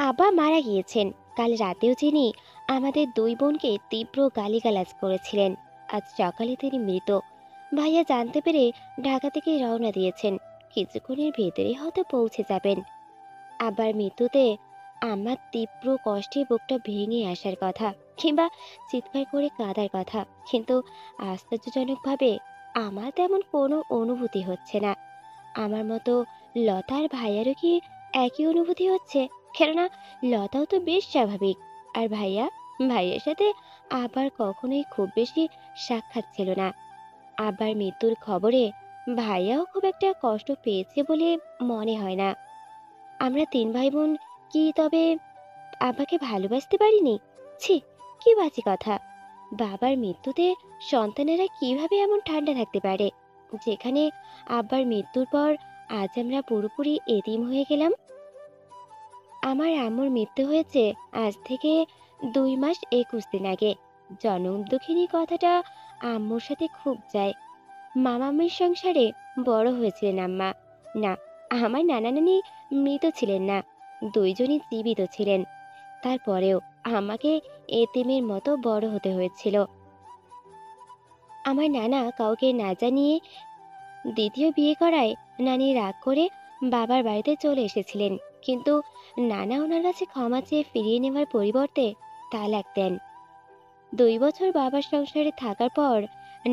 আব্বা মারা গিয়েছেন। কাল রাতেও যিনি আমাদের দুই বোনকে তীব্র গালিগালাজ করেছিলেন, আজ সকালে তিনি মৃত। ভাইয়া জানতে পেরে ঢাকা থেকে রওনা দিয়েছেন, কিছুক্ষণের ভেতরে হয়তো পৌঁছে যাবেন। আবার মৃত্যুতে আমার তীব্র কষ্টে বুকটা ভেঙে আসার কথা, কিংবা চিৎকার করে কাঁদার কথা, কিন্তু আশ্চর্যজনকভাবে আমার তেমন কোনো অনুভূতি হচ্ছে না। আমার মতো লতার ভাইয়ারও কি একই অনুভূতি হচ্ছে? কেননা লতাও তো বেশ স্বাভাবিক। আর ভাইয়া, ভাইয়ের সাথে আবার কখনোই খুব বেশি সাক্ষাৎ ছিল না। আবার মৃত্যুর খবরে ভাইয়াও খুব একটা কষ্ট পেয়েছে বলে মনে হয় না। আমরা তিন ভাই বোন কি তবে আব্বাকে ভালোবাসতে পারিনি? ছি, কি বাজে কথা! বাবার মৃত্যুতে সন্তানেরা কিভাবে এমন ঠান্ডা থাকতে পারে, যেখানে আব্বার মৃত্যুর পর আজ আমরা পুরোপুরি এতিম হয়ে গেলাম। আমার আম্মুর মৃত্যু হয়েছে আজ থেকে 2 মাস 21 দিন আগে। জনম দুঃখিনী কথাটা আম্মুর সাথে খুব যায়। মামামির সংসারে বড় হয়েছিলেন আম্মা। না, আমার নানা নানি মৃত ছিলেন না, দুইজনই জীবিত ছিলেন। তারপরেও আমাকে এতিমের মতো বড় হতে হয়েছিল। আমার নানা কাউকে না জানিয়ে দ্বিতীয় বিয়ে করায় নানি রাগ করে বাবার বাড়িতে চলে এসেছিলেন, কিন্তু নানা ওনার কাছে ক্ষমা চেয়ে ফিরিয়ে নেওয়ার পরিবর্তে তালাক দেন। 2 বছর বাবার সংসারে থাকার পর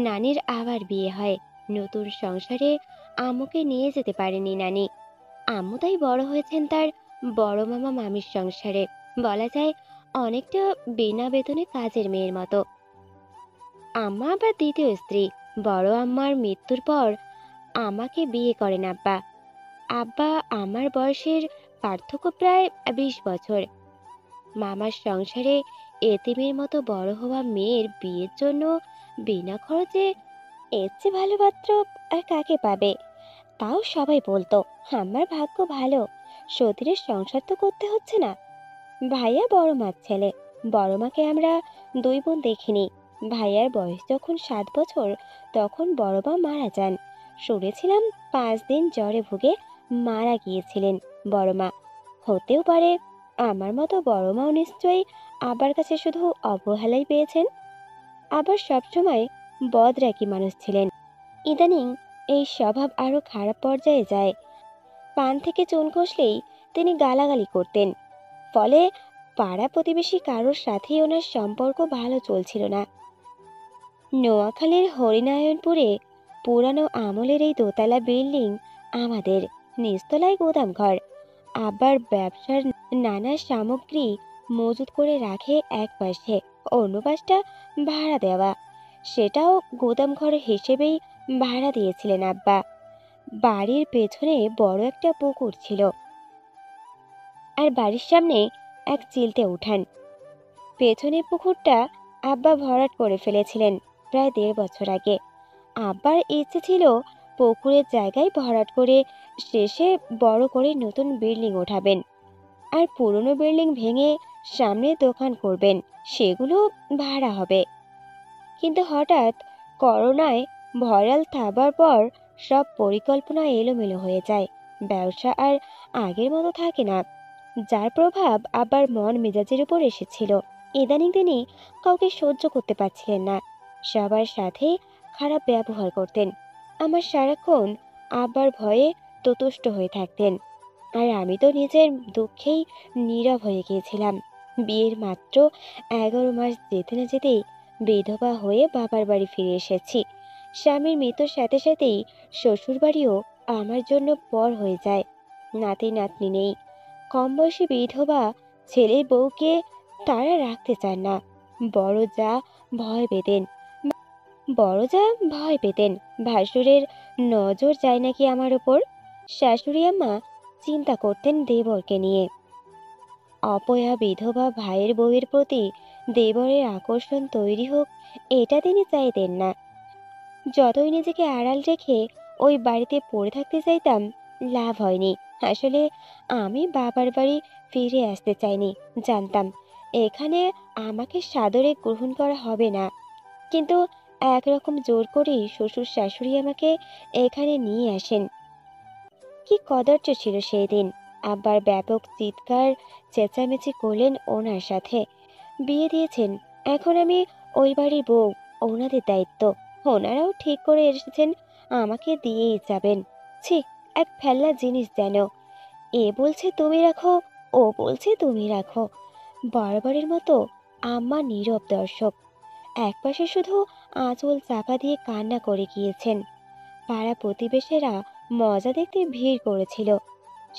নানির আবার বিয়ে হয়। নতুন সংসারে আম্মুকে নিয়ে যেতে পারেনি নানি। আম্মু তাই বড় হয়েছেন তার বড় মামা মামির সংসারে, বলা যায় অনেকটা বিনা বেতনে কাজের মেয়ের মতো। আম্মা আবার দ্বিতীয় স্ত্রী। বড় আম্মার মৃত্যুর পর আমাকে বিয়ে করেন আব্বা। আব্বা আমার বয়সের পার্থক্য প্রায় 20 বছর। মামার সংসারে এতিমের মতো বড় হওয়া মেয়ের বিয়ের জন্য বিনা খরচে এর চেয়ে ভালো পাত্র আর কাকে পাবে? তাও সবাই বলতো আমার ভাগ্য ভালো, সতীরের সংসার তো করতে হচ্ছে না। ভাইয়া বড় মার ছেলে। বড় মাকে আমরা দুই বোন দেখিনি। ভাইয়ার বয়স যখন 7 বছর, তখন বড় মা মারা যান। শুনেছিলাম 5 দিন জ্বরে ভুগে মারা গিয়েছিলেন বড় মা। হতেও পারে আমার মতো বড় মাও নিশ্চয়ই আবার কাছে শুধু অবহেলাই পেয়েছেন। আবার সবসময় বদরাকি মানুষ ছিলেন। ইদানিং এই স্বভাব আরো খারাপ পর্যায়ে যায়। পান থেকে চুন খসলেই তিনি গালাগালি করতেন। ফলে পাড়া প্রতিবেশী কারোর সাথেই ওনার সম্পর্ক ভালো চলছিল না। নোয়াখালীর হরিনারায়ণপুরে পুরানো আমলের এই দোতলা বিল্ডিং আমাদের। নিচতলায় গোদাম ঘর। আবার ব্যবসার নানা সামগ্রী মজুত করে রাখে এক পাশে, অন্য পাশটা ভাড়া দেওয়া। সেটাও গোদাম ঘর হিসেবেই ভাড়া দিয়েছিলেন আব্বা। বাড়ির পেছনে বড় একটা পুকুর ছিল, আর বাড়ির সামনে এক চিলতে উঠান। পেছনে পুকুরটা আব্বা ভরাট করে ফেলেছিলেন প্রায় 1.5 বছর আগে। আব্বার ইচ্ছে ছিল পুকুরের জায়গায় ভরাট করে শেষে বড় করে নতুন বিল্ডিং ওঠাবেন, আর পুরনো বিল্ডিং ভেঙে সামনে দোকান করবেন, সেগুলো ভাড়া হবে। কিন্তু হঠাৎ করোনায় ভয়াল থাবার পর সব পরিকল্পনা এলোমেলো হয়ে যায়। ব্যবসা আর আগের মতো থাকে না, যার প্রভাব আবার মন মেজাজের উপর এসেছিল। ইদানিং তিনি কাউকে সহ্য করতে পারছিলেন না, সবার সাথে খারাপ ব্যবহার করতেন। আমার সারাক্ষণ আবার ভয়ে ততুষ্ট হয়ে থাকতেন, আর আমি তো নিজের দুঃখেই নীরব হয়ে গিয়েছিলাম। বিয়ের মাত্র 11 মাস যেতে না যেতেই বিধবা হয়ে বাবার বাড়ি ফিরে এসেছি। স্বামীর মৃত্যুর সাথে সাথেই শ্বশুর বাড়িও আমার জন্য পর হয়ে যায়। নাতি নাতনি নেই। কম বয়সী বিধবা ছেলের বউকে তারা রাখতে চান না। বড় যা ভয় পেতেন বড় যা ভয় পেতেন, ভাসুরের নজর যায় নাকি আমার ওপর। শাশুড়ি আম্মা চিন্তা করতেন দেবরকে নিয়ে। অপয়া বিধবা ভাইয়ের বউয়ের প্রতি দেবরের আকর্ষণ তৈরি হোক, এটা তিনি চাইতেন না। যতই নিজেকে আড়াল রেখে ওই বাড়িতে পড়ে থাকতে চাইতাম, লাভ হয়নি। আসলে আমি বাবার বাড়ি ফিরে আসতে চাইনি। জানতাম এখানে আমাকে সাদরে গ্রহণ করা হবে না, কিন্তু একরকম জোর করেই শ্বশুর শাশুড়ি আমাকে এখানে নিয়ে আসেন। কি কদর্য ছিল সেই দিন। আব্বার ব্যাপক চিৎকার চেঁচামেচি করলেন ওনার সাথে। বিয়ে দিয়েছেন, এখন আমি ওই বাড়ির বউ, ওনাদের দায়িত্ব। ওনারাও ঠিক করে এসেছেন আমাকে দিয়েই যাবেন। ছি, এক ফেলনা জিনিস যেন। এ বলছে তুমি রাখো, ও বলছে তুমি রাখো। বরাবরের মতো আম্মা নীরব দর্শক। একপাশে শুধু আঁচল চাপা দিয়ে কান্না করে গিয়েছেন। পাড়া প্রতিবেশীরা মজা দেখতে ভিড় করেছিল।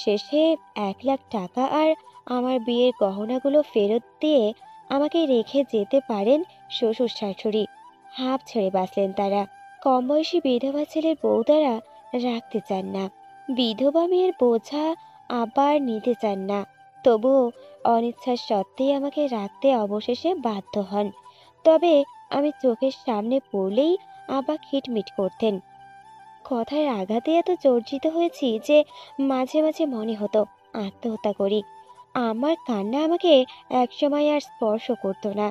শেষে 1 লাখ টাকা আর আমার বিয়ের গহনাগুলো ফেরত দিয়ে আমাকে রেখে যেতে পারেন শ্বশুর শাশুড়ি। হাঁপ ছেড়ে বাঁচলেন তারা। কম বয়সী বিধবা ছেলের বউ তারা রাখতে চান না। বিধবা মেয়ের বোঝা আবার নিতে চান না। তবুও অনিচ্ছা সত্ত্বেই আমাকে রাখতে অবশেষে বাধ্য হন। তবে আমি চোখের সামনে পড়লেই আবার খিটমিট করতেন। কথার আঘাতে এত চর্চিত হয়েছি যে মাঝে মাঝে মনে হতো আত্মহত্যা করি। আমার কান্না আমাকে একসময় আর স্পর্শ করতো না।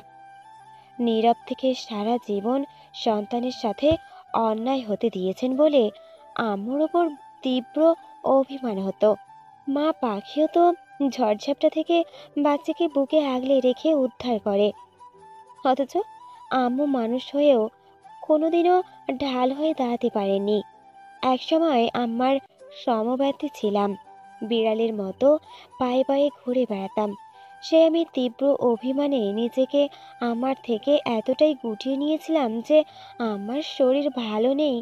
নীরব থেকে সারা জীবন সন্তানের সাথে অন্যায় হতে দিয়েছেন বলে আম্মুর ওপর তীব্র অভিমান হতো। মা পাখিও তো ঝড়ঝাপটা থেকে বাচ্চাকে বুকে আগলে রেখে উদ্ধার করে, অথচ আম্মু মানুষ হয়েও কোনোদিনও ঢাল হয়ে দাঁড়াতে পারেনি। একসময় আমার সমব্যথী ছিলাম, বিড়ালের মতো পায়ে পায়ে ঘুরে বেড়াতাম। সে আমি তীব্র অভিমানে নিজেকে আমার থেকে এতটাই গুটিয়ে নিয়েছিলাম যে আমার শরীর ভালো নেই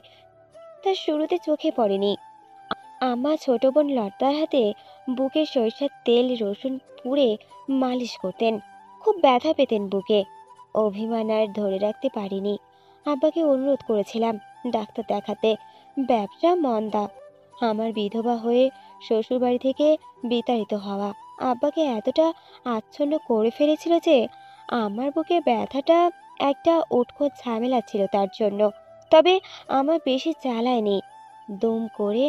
তা শুরুতে চোখে পড়েনি। আম্মা ছোট বোন লতার হাতে বুকে সরিষার তেল রসুন পুড়ে মালিশ করতেন। খুব ব্যথা পেতেন বুকে। অভিমান আর ধরে রাখতে পারিনি। আব্বাকে অনুরোধ করেছিলাম ডাক্তার দেখাতে। ব্যবসা মন্দা, আমার বিধবা হয়ে শ্বশুরবাড়ি থেকে বিতাড়িত হওয়া আব্বাকে এতটা আচ্ছন্ন করে ফেলেছিল যে আমার বুকে ব্যথাটা একটা উটকো ঝামেলা ছিল তার জন্য। তবে আমার বেশি চালায়নি। দুম করে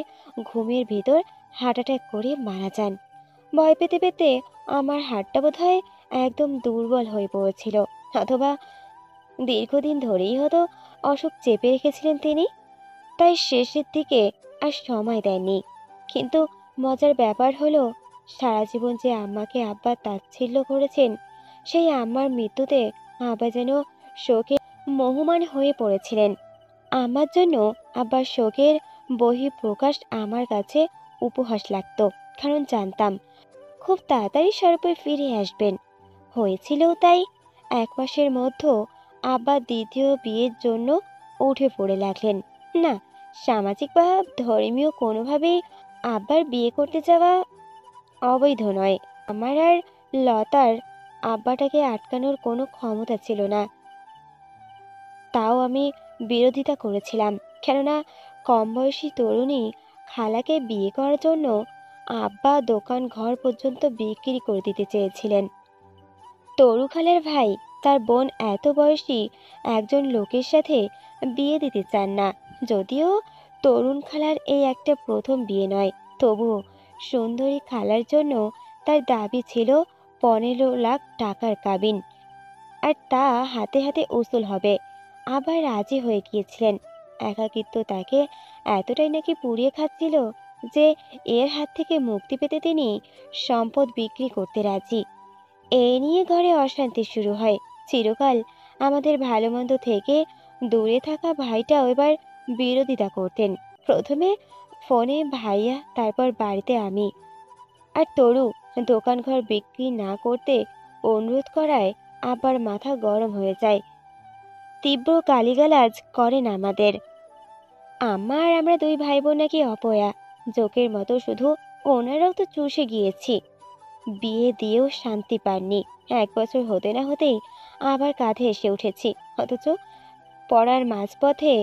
ঘুমের ভিতর হার্ট অ্যাটাক করে মারা যান। ভয় পেতে পেতে আমার হাড়টা বোধহয় একদম দুর্বল হয়ে পড়েছিল, অথবা দীর্ঘদিন ধরেই হয়তো অসুখ চেপে রেখেছিলেন তিনি, তাই শেষের দিকে আর সময় দেননি। কিন্তু মজার ব্যাপার হলো, সারা জীবন যে আম্মাকে আব্বা তাচ্ছিল্য করেছেন, সেই আম্মার মৃত্যুতে আব্বা যেন শোকে মোহমান হয়ে পড়েছিলেন। আমার জন্য আব্বার শোকের বহিঃপ্রকাশ আমার কাছে উপহাস লাগতো, কারণ জানতাম খুব তাড়াতাড়ি সর্বই ফিরে আসবেন। হয়েছিলও তাই। 1 মাসের মধ্যে আব্বা দ্বিতীয় বিয়ের জন্য উঠে পড়ে লাগলেন। না, সামাজিক বা ধর্মীয় কোনোভাবেই আব্বার বিয়ে করতে যাওয়া অবৈধ নয়। আমার আর লতার আব্বাটাকে আটকানোর কোনো ক্ষমতা ছিল না। তাও আমি বিরোধিতা করেছিলাম, কেননা কম বয়সী তরুণী খালাকে বিয়ে করার জন্য আব্বা দোকান ঘর পর্যন্ত বিক্রি করে দিতে চেয়েছিলেন। তরু খালের ভাই তার বোন এত বয়সী একজন লোকের সাথে বিয়ে দিতে চান না। যদিও তরুণ খালার এই একটা প্রথম বিয়ে নয়, তবুও সুন্দরী খালার জন্য তার দাবি ছিল 15 লাখ টাকার কাবিন, আর তা হাতে হাতে উসুল হবে। আবার রাজি হয়ে গিয়েছিলেন। একাকিত্ব তাকে এতটাই নাকি পুড়িয়ে খাচ্ছিল যে এর হাত থেকে মুক্তি পেতে তিনি সম্পদ বিক্রি করতে রাজি। এই নিয়ে ঘরে অশান্তি শুরু হয়। চিরকাল আমাদের ভালো মন্দ থেকে দূরে থাকা ভাইটাও এবার বিরোধিতা করতেন। প্রথমে ফোনে ভাইয়া, তারপর বাড়িতে আমি। আর তরু দোকানঘর বিক্রি না করতে অনুরোধ করায় আবার মাথা গরম হয়ে যায়। তীব্র গালিগালাজ করেন আমাদের। আম্মা আর আমরা 2 ভাই বোন নাকি অপয়া, জোকের মতো শুধু ওনারাও তো চুষে গিয়েছি। বিয়ে দিয়েও শান্তি পাননি। 1 বছর হতে না হতেই আবার কাঁধে এসে উঠেছি, অথচ পড়ার মাঝপথে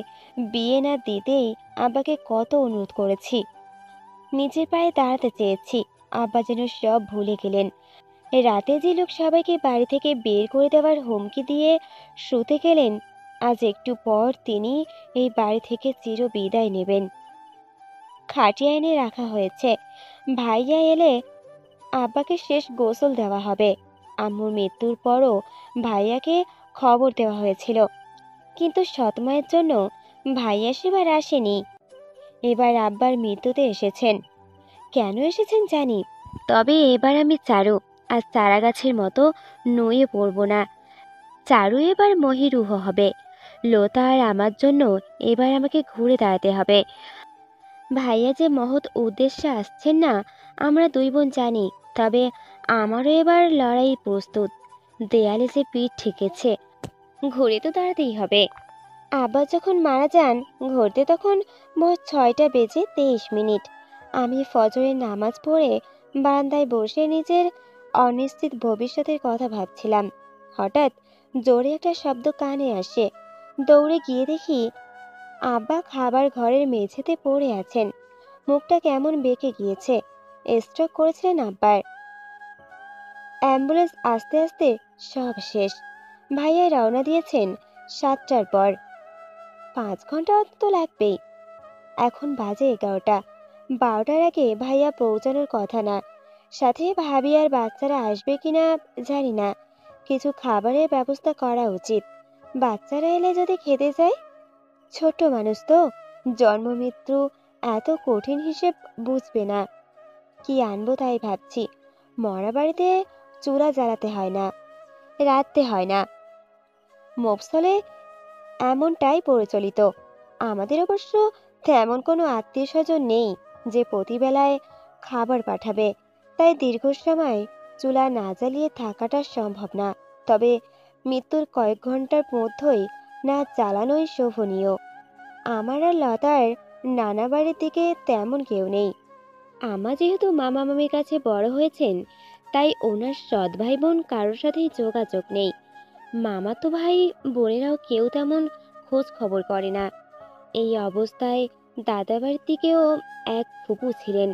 বিয়ে না দিতেই আব্বাকে কত অনুরোধ করেছি। নিজের পায়ে দাঁড়াতে চেয়েছি, আব্বা যেন সব ভুলে গেলেন। রাতে যে লোক সবাইকে বাড়ি থেকে বের করে দেওয়ার হুমকি দিয়ে শুতে গেলেন, আজ একটু পর তিনি এই বাড়ি থেকে চির বিদায় নেবেন। খাটিয়া এনে রাখা হয়েছে, ভাইয়া এলে আব্বাকে শেষ গোসল দেওয়া হবে। আম্মুর মৃত্যুর পরও ভাইয়াকে খবর দেওয়া হয়েছিল, কিন্তু সৎমায়ের জন্য ভাইয়া সেবার আসেনি। এবার আব্বার মৃত্যুতে এসেছেন। কেন এসেছেন জানি, তবে এবার আমি চারু আর চারা গাছের মতো নুয়ে পড়ব না। চারু এবার মহিরুহ হবে। লতা আর আমার জন্য এবার আমাকে ঘুরে দাঁড়াতে হবে। ভাইয়া যে মহৎ উদ্দেশ্যে আসছেন না, আমরা দুই বোন জানি। তবে আমারও এবার লড়াই প্রস্তুত। দেয়ালে যে পিঠ ঠেকেছে, ঘুরে তো দাঁড়াতেই হবে। আব্বা যখন মারা যান, ঘুরতে তখন ভোর 6টা বেজে 23 মিনিট। আমি ফজরের নামাজ পড়ে বারান্দায় বসে নিজের অনিশ্চিত ভবিষ্যতের কথা ভাবছিলাম। হঠাৎ জোরে একটা শব্দ কানে আসে। দৌড়ে গিয়ে দেখি আব্বা খাবার ঘরের মেঝেতে পড়ে আছেন। মুখটা কেমন বেঁকে গিয়েছে। স্ট্রোক করেছিলেন আব্বার। অ্যাম্বুলেন্স আসতে আসতে সব শেষ। ভাইয়া রওনা দিয়েছেন 7টার পর। 5 ঘন্টা অন্তত লাগবেই। এখন বাজে 11টা। 12টার আগে ভাইয়া পৌঁছানোর কথা না। সাথে ভাবি আর বাচ্চারা আসবে কিনা জানি না। কিছু খাবারের ব্যবস্থা করা উচিত। বাচ্চারা এলে যদি খেতে যায়। ছোট্ট মানুষ তো, জন্ম মৃত্যু এত কঠিন হিসেব বুঝবে না। কি আনবো তাই ভাবছি। মরা বাড়িতে চুলা জ্বালাতে হয় না, রাঁধতে হয় না। মফস্বলে এমনটাই প্রচলিত। আমাদের অবশ্য তেমন কোনো আত্মীয় স্বজন নেই যে প্রতিবেলায় খাবার পাঠাবে। তাই দীর্ঘ সময় চুলা না জ্বালিয়ে থাকাটা সম্ভব না। তবে মৃত্যুর কয়েক ঘন্টার মধ্যেই না জ্বালানোই শোভনীয়। আমার আর লতার নানা বাড়ির দিকে তেমন কেউ নেই। আমা যেহেতু মামা মামির কাছে বড় হয়েছেন, তাই ওনার সৎ ভাই বোন কারোর সাথেই যোগাযোগ নেই। মামাতো ভাই বোনেরাও কেউ তেমন খোঁজ খবর করে না। এই অবস্থায় দাদাবাড়ির দিকেও এক ফুপু ছিলেন,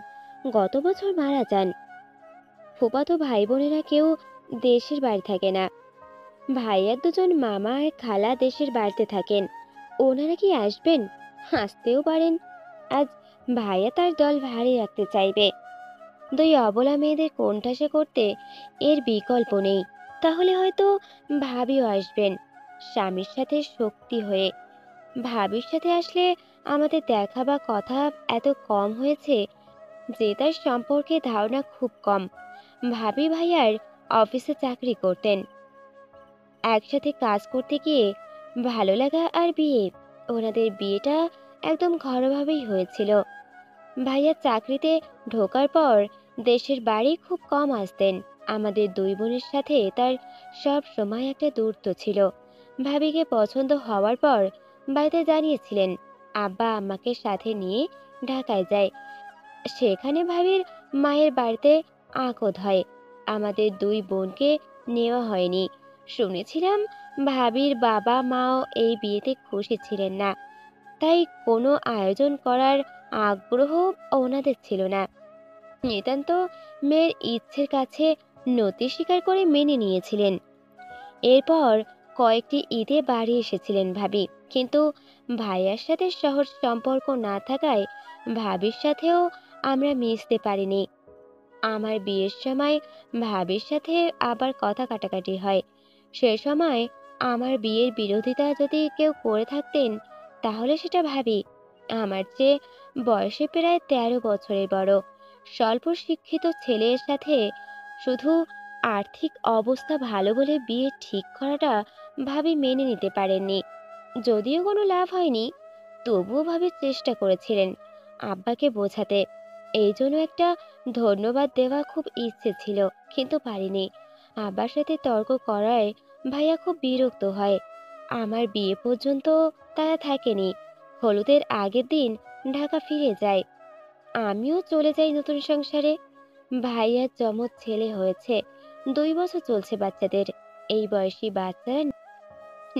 গত বছর মারা যান। ফুপাতো ভাই বোনেরা কেউ দেশের বাড়ি থাকে না। ভাইয়ার দুজন মামা আর খালা দেশের বাড়িতে থাকেন। ওনারা কি আসবেন? আসতেও পারেন। আজ ভাইয়া তার দল ভারী রাখতে চাইবে। দুই অবলা মেয়েদের কোণঠাসা করতে এর বিকল্প নেই। তাহলে হয়তো ভাবিও আসবেন, স্বামীর সাথে শক্তি হয়ে। ভাবির সাথে আসলে আমাদের দেখা বা কথা এত কম হয়েছে যে তার সম্পর্কে ধারণা খুব কম। ভাবি ভাইয়ার অফিসে চাকরি করতেন। একসাথে কাজ করতে গিয়ে ভালো লাগা আর বিয়ে, ওনাদের বিয়েটা একদম ঘরোয়াভাবেই হয়েছিল। ভাইয়া চাকরিতে ঢোকার পর দেশের বাড়ি খুব কম আসতেন। আমাদের দুই বোনের সাথে তার সব সময় একটা দূরত্ব ছিল। ভাবিকে পছন্দ হওয়ার পর বাড়িতে জানিয়েছিলেন আব্বা আম্মাকে সাথে নিয়ে ঢাকায় যায়। সেখানে ভাবির মায়ের বাড়িতে আকদ হয়। আমাদের দুই বোনকে নেওয়া হয়নি। শুনেছিলাম ভাবির বাবা মাও এই বিয়েতে খুশি ছিলেন না। তাই কোনো আয়োজন করার আগ্রহ ওনাদের ছিল না। নিতান্ত মেয়ের ইচ্ছের কাছে নতি স্বীকার করে মেনে নিয়েছিলেন। এরপর কয়েকটি ঈদে বাড়ি এসেছিলেন ভাবি, কিন্তু ভাইয়ার সাথে সহজ সম্পর্ক না থাকায় ভাবির সাথেও আমরা মিশতে পারিনি। আমার বিয়ের সময় ভাবির সাথে আবার কথা কাটাকাটি হয়। সে সময় আমার বিয়ের বিরোধিতা যদি কেউ করে থাকতেন, তাহলে সেটা ভাবি। আমার চেয়ে বয়সে প্রায় 13 বছরের বড়। স্বল্প শিক্ষিত ছেলের সাথে শুধু আর্থিক অবস্থা ভালো বলে বিয়ে ঠিক করাটা ভাবি মেনে নিতে পারেননি। যদিও কোনো লাভ হয়নি, তবুও ভাবি চেষ্টা করেছিলেন আব্বাকে বোঝাতে। এই জন্য একটা ধন্যবাদ দেওয়া খুব ইচ্ছে ছিল, কিন্তু পারিনি। আব্বার সাথে তর্ক করায় ভাইয়া খুব বিরক্ত হয়। আমার বিয়ে পর্যন্ত তারা থাকেনি। হলুদের আগের দিন ঢাকা ফিরে যায়। আমিও চলে যাই নতুন সংসারে। ভাইয়ার জমজ ছেলে হয়েছে, 2 বছর চলছে বাচ্চাদের। এই বয়সী বাচ্চারা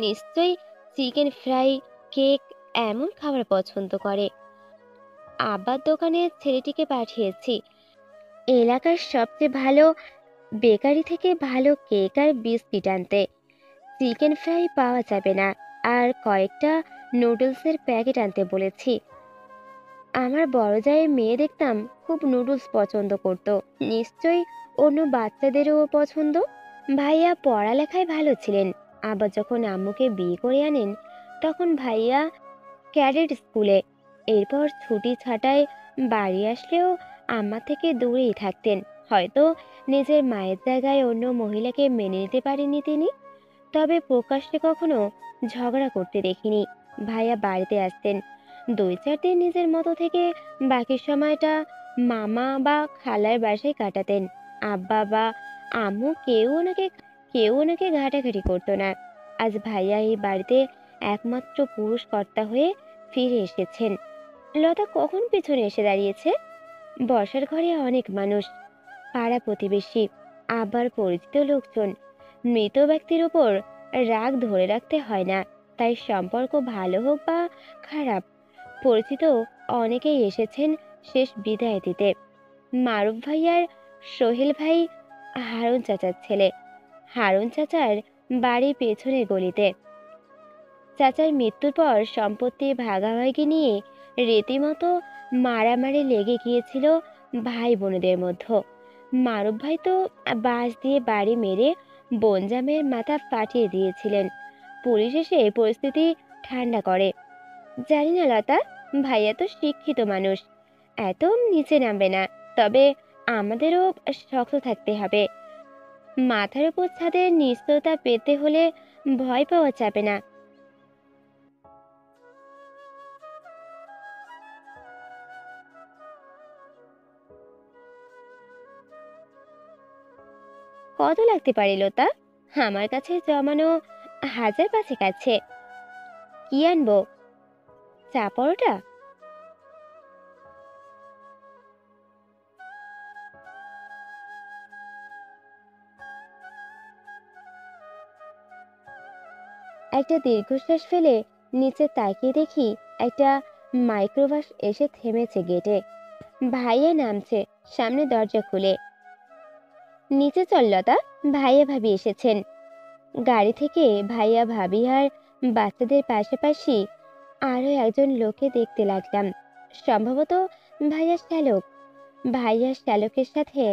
নিশ্চয়ই চিকেন ফ্রাই, কেক এমন খাবার পছন্দ করে। আব্বার দোকানে ছেলেটিকে পাঠিয়েছি এলাকার সবচেয়ে ভালো বেকারি থেকে ভালো কেক আর বিস্কিট আনতে। চিকেন ফ্রাই পাওয়া যাবে না, আর কয়েকটা নুডলসের প্যাকেট আনতে বলেছি। আমার বড় জায়ের মেয়ে দেখতাম খুব নুডলস পছন্দ করত। নিশ্চয়ই অন্য বাচ্চাদেরও পছন্দ। ভাইয়া পড়ালেখায় ভালো ছিলেন। আবার যখন আম্মুকে বিয়ে করে আনেন, তখন ভাইয়া ক্যাডেট স্কুলে। এরপর ছুটি ছাটায় বাড়ি আসলেও আম্মা থেকে দূরেই থাকতেন। হয়তো নিজের মায়ের জায়গায় অন্য মহিলাকে মেনে নিতে পারেননি তিনি। তবে প্রকাশ্যে কখনো ঝগড়া করতে দেখিনি। ভাইয়া বাড়িতে আসতেন 2-4 দিন নিজের মতো থেকে, বাকি সময়টা মামা বা খালার বাসায় কাটাতেন। আব্বা বা আম্মু কেউ ওনাকে ঘাটাঘাটি করতো না। আজ ভাইয়া এই বাড়িতে একমাত্র পুরুষ কর্তা হয়ে ফিরে এসেছেন। লতা কখন পেছনে এসে দাঁড়িয়েছে। বসার ঘরে অনেক মানুষ, পাড়া প্রতিবেশী, আবার পরিচিত লোকজন। মৃত ব্যক্তির উপর রাগ ধরে রাখতে হয় না, তাই সম্পর্ক ভালো হোক বা খারাপ, পরিচিত অনেকেই এসেছেন শেষ বিদায় দিতে। মারুফ ভাই আর সোহেল ভাই হারুন চাচার ছেলে। হারুন চাচার বাড়ি পেছনের গলিতে। চাচার মৃত্যুর পর সম্পত্তি ভাগাভাগি নিয়ে রীতিমতো মারামারি লেগে গিয়েছিল ভাই বোনেদের মধ্যে। মারুফ ভাই তো বাঁশ দিয়ে বাড়ি মেরে বনজামের মাথা ফাটিয়ে দিয়েছিলেন। পুলিশ এসে পরিস্থিতি ঠান্ডা করে। জানি না লতা, ভাইয়া তো শিক্ষিত মানুষ, এত নিচে নামবে না। তবে আমাদেরও শক্ত থাকতে হবে। মাথার উপর ছাদের নিশ্চয়তা পেতে হলে ভয় পাওয়া যাবে না। কত লাগতে পারে লতা? আমার কাছে জমানো 1000-5 আছে। কি আনবো? চা পরোটা? একটা দীর্ঘশ্বাস ফেলে নিচে তাকিয়ে দেখি একটা মাইক্রোবাস এসে থেমেছে গেটে। ভাইয়া নামছে সামনে দরজা খুলে। নিচে চল লতা, ভাইয়া ভাবি এসেছেন। গাড়ি থেকে ভাইয়া ভাবি আর বাচ্চাদের পাশাপাশি আরো একজন লোককে দেখতে লাগলাম। সম্ভবত ভাইয়া শ্যালক। ভাইয়া শ্যালকের সাথে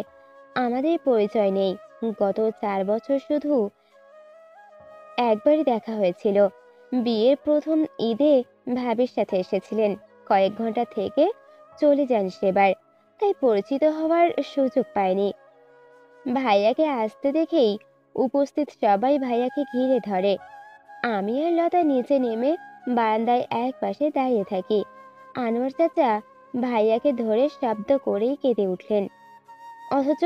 আমাদের পরিচয় নেই। গত 4 বছর শুধু একবারই দেখা হয়েছিল। বিয়ের প্রথম ঈদে ভাবির সাথে এসেছিলেন। কয়েক ঘন্টা থেকে চলে যান সেবার, তাই পরিচিত হওয়ার সুযোগ পায়নি। ভাইয়াকে আসতে দেখেই উপস্থিত সবাই ভাইয়াকে ঘিরে ধরে। আমি আর লতা নিচে নেমে বারান্দায় এক পাশে দাঁড়িয়ে থাকি। আনোয়ার চাচা ভাইয়াকে ধরে শব্দ করেই কেঁদে উঠলেন। অথচ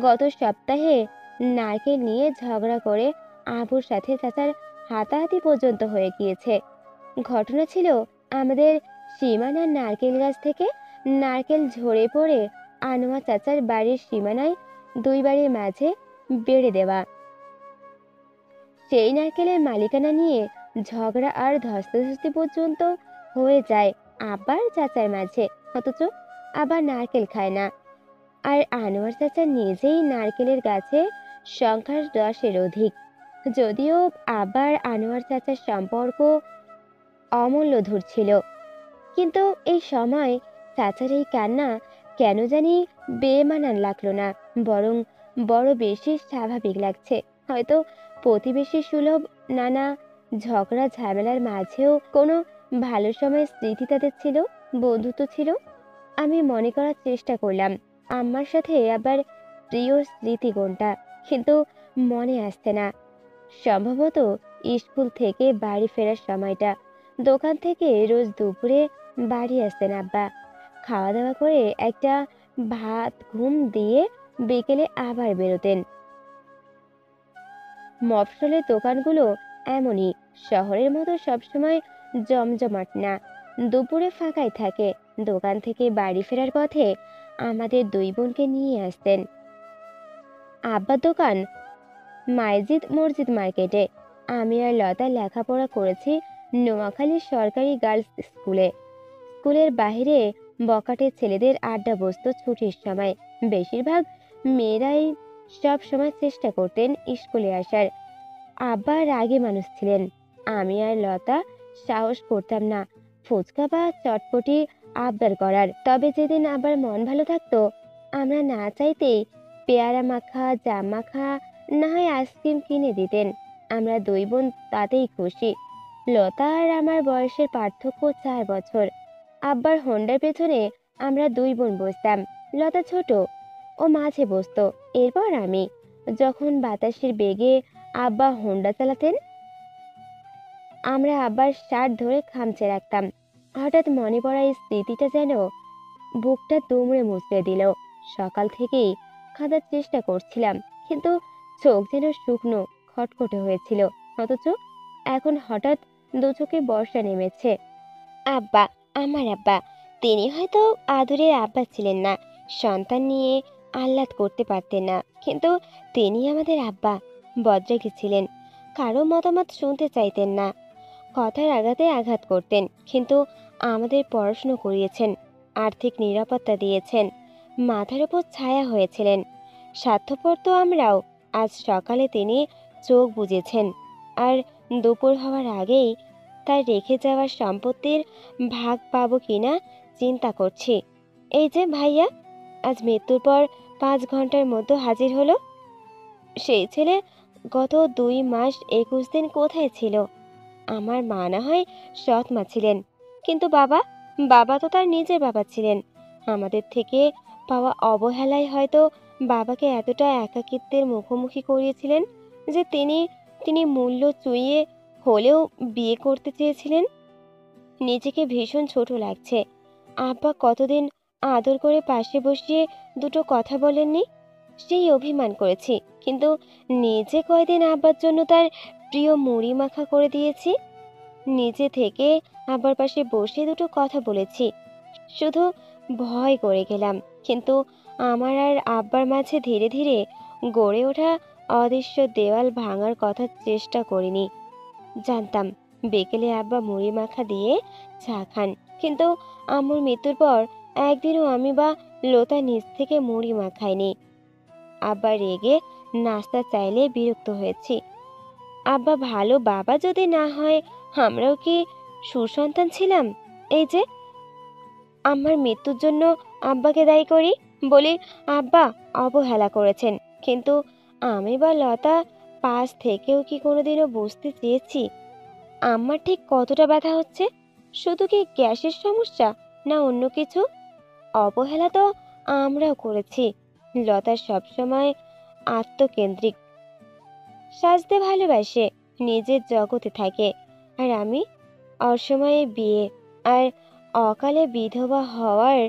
গত সপ্তাহে নারকেল নিয়ে ঝগড়া করে আবুর সাথে চাচার হাতাহাতি পর্যন্ত হয়ে গিয়েছে। ঘটনা ছিল আমাদের সীমানার নারকেল গাছ থেকে নারকেল ঝরে পড়ে আনোয়ার চাচার বাড়ির সীমানায়, দুই বাড়ির মাঝে বেড়ে দেওয়া। সেই নারকেলের মালিকানা নিয়ে ঝগড়া আর ধস্তাধস্তি পর্যন্ত হয়ে যায় আবার চাচার মাঝে। অথচ আবার নারকেল খায় না। আর আনোয়ার চাচা নিজেই নারকেলের গাছে সংখ্যার 10-এর অধিক। যদিও আবার আনোয়ার চাচার সম্পর্ক অমূল্য ধরছিল, কিন্তু এই সময় চাচার এই কান্না কেন জানি বেমানান লাগলো না, বরং বড় বেশি স্বাভাবিক লাগছে। হয়তো প্রতিবেশী সুলভ নানা ঝগড়া ঝামেলার মাঝেও কোনো ভালো সময় স্মৃতি তাদের ছিল, বন্ধুত্ব ছিল। আমি মনে করার চেষ্টা করলাম আম্মার সাথে আবার প্রিয় স্মৃতি কোনটা, কিন্তু মনে আসছে না। সম্ভবত স্কুল থেকে বাড়ি ফেরার সময়টা। দোকান থেকে রোজ দুপুরে বাড়ি আসতেন আব্বা। খাওয়া দাওয়া করে একটা ভাত ঘুম দিয়ে বিকেলে আবার বেরোতেন। মফস্বলের দোকানগুলো এমনই, শহরের মতো সবসময় জমজমাট না, দুপুরে ফাঁকাই থাকে। দোকান থেকে বাড়ি ফেরার পথে আমাদের দুই বোনকে নিয়ে আসতেন। আব্বার দোকান মাইজিদ মসজিদ মার্কেটে। আমি আর লতা লেখাপড়া করেছি নোয়াখালী সরকারি গার্লস স্কুলে। স্কুলের বাইরে বখাটে ছেলেদের আড্ডা বসতো ছুটির সময়। বেশিরভাগ মেয়েরাই সব সময় চেষ্টা করতেন স্কুলে আসার। আব্বা রাগী মানুষ ছিলেন। আমি আর লতা সাহস করতাম না ফুচকা বা চটপটি আবদার করার। তবে যেদিন আবার মন ভালো থাকতো, আমরা না চাইতেই পেয়ারা মাখা, জাম মাখা, না হয় আইসক্রিম কিনে দিতেন। আমরা দুই বোন তাতেই খুশি। লতা আর আমার বয়সের পার্থক্য 4 বছর। আব্বার হোন্ডার পেছনে আমরা দুই বোন বসতাম। লতা ছোট, ও মাঝে বসতো। এরপর আমি। যখন বাতাসের বেগে আব্বা হোন্ডা চালাতেন, আমরা আব্বার শার্ট ধরে খামচে রাখতাম। হঠাৎ মনে পড়া এই স্মৃতিটা যেন বুকটা দুমড়ে মুচড়ে দিল। সকাল থেকেই খাঁদার চেষ্টা করছিলাম, কিন্তু চোখ যেন শুকনো খটখটে হয়েছিল। অথচ এখন হঠাৎ দু চোখে বর্ষা নেমেছে। আব্বা, আমার আব্বা, তিনি হয়তো আদুরের আব্বা ছিলেন না, সন্তান নিয়ে আহ্লাদ করতে পারতেন না, কিন্তু তিনি আমাদের আব্বা। বজ্রাগী ছিলেন, কারো মতামত শুনতে চাইতেন না, কথার আঘাতে আঘাত করতেন, কিন্তু আমাদের পড়াশুনো করিয়েছেন, আর্থিক নিরাপত্তা দিয়েছেন, মাথার উপর ছায়া হয়েছিলেন। স্বার্থপর তো আমরাও। আজ সকালে তিনি চোখ বুজেছেন, আর দুপুর হওয়ার আগেই তার রেখে যাওয়ার সম্পত্তির ভাগ পাবো কিনা চিন্তা করছি। এই যে ভাইয়া, আজ মৃত্যুর পর 5 ঘন্টার মধ্যে হাজির হলো। সেই ছেলে গত 2 মাস 21 দিন কোথায় ছিল? আমার মা না হয় সৎ মা ছিলেন, কিন্তু বাবা, বাবা তো তার নিজের বাবা ছিলেন। আমাদের থেকে পাওয়া অবহেলায় হয়তো বাবাকে এতটা একাকিত্বের মুখোমুখি করিয়েছিলেন যে তিনি তিনি মূল্য চুইয়ে হলেও বিয়ে করতে চেয়েছিলেন। নিজেকে ভীষণ ছোট লাগছে। আব্বা কতদিন আদর করে পাশে বসিয়ে দুটো কথা বলেননি, সেই অভিমান করেছি, কিন্তু নিজে কয়দিন আব্বার জন্য তার প্রিয় মুড়ি মাখা করে দিয়েছি। নিজে থেকে আব্বার পাশে বসে দুটো কথা বলেছি, শুধু ভয় করে গেলাম। কিন্তু আমার আর আব্বার মাঝে ধীরে ধীরে গড়ে ওঠা অদৃশ্য দেওয়াল ভাঙার কথা চেষ্টা করিনি। জানতাম বিকেলে আব্বা মুড়ি মাখা দিয়ে চা খান, কিন্তু আম্মুর মৃত্যুর পর একদিনও আমি বা লতা নিজ থেকে মুড়ি মাখাইনি। আব্বা রেগে নাস্তা চাইলে বিরক্ত হয়েছি। আব্বা ভালো বাবা যদি না হয়, আমরাও কি সুসন্তান ছিলাম? এই যে আমার মৃত্যুর জন্য আব্বাকে দায়ী করি, বলি আব্বা অবহেলা করেছেন, কিন্তু আমি বা লতা পাশ থেকেও কি কোনোদিনও বুঝতে চেয়েছি আমার ঠিক কতটা ব্যথা হচ্ছে? শুধু কি গ্যাসের সমস্যা, না অন্য কিছু? অবহেলা তো আমরাও করেছি। লতা সবসময় আত্মকেন্দ্রিক, সাজতে ভালোবাসে, নিজের জগতে থাকে, আর আমি অসময়ে বিয়ে আর অকালে বিধবা হওয়ার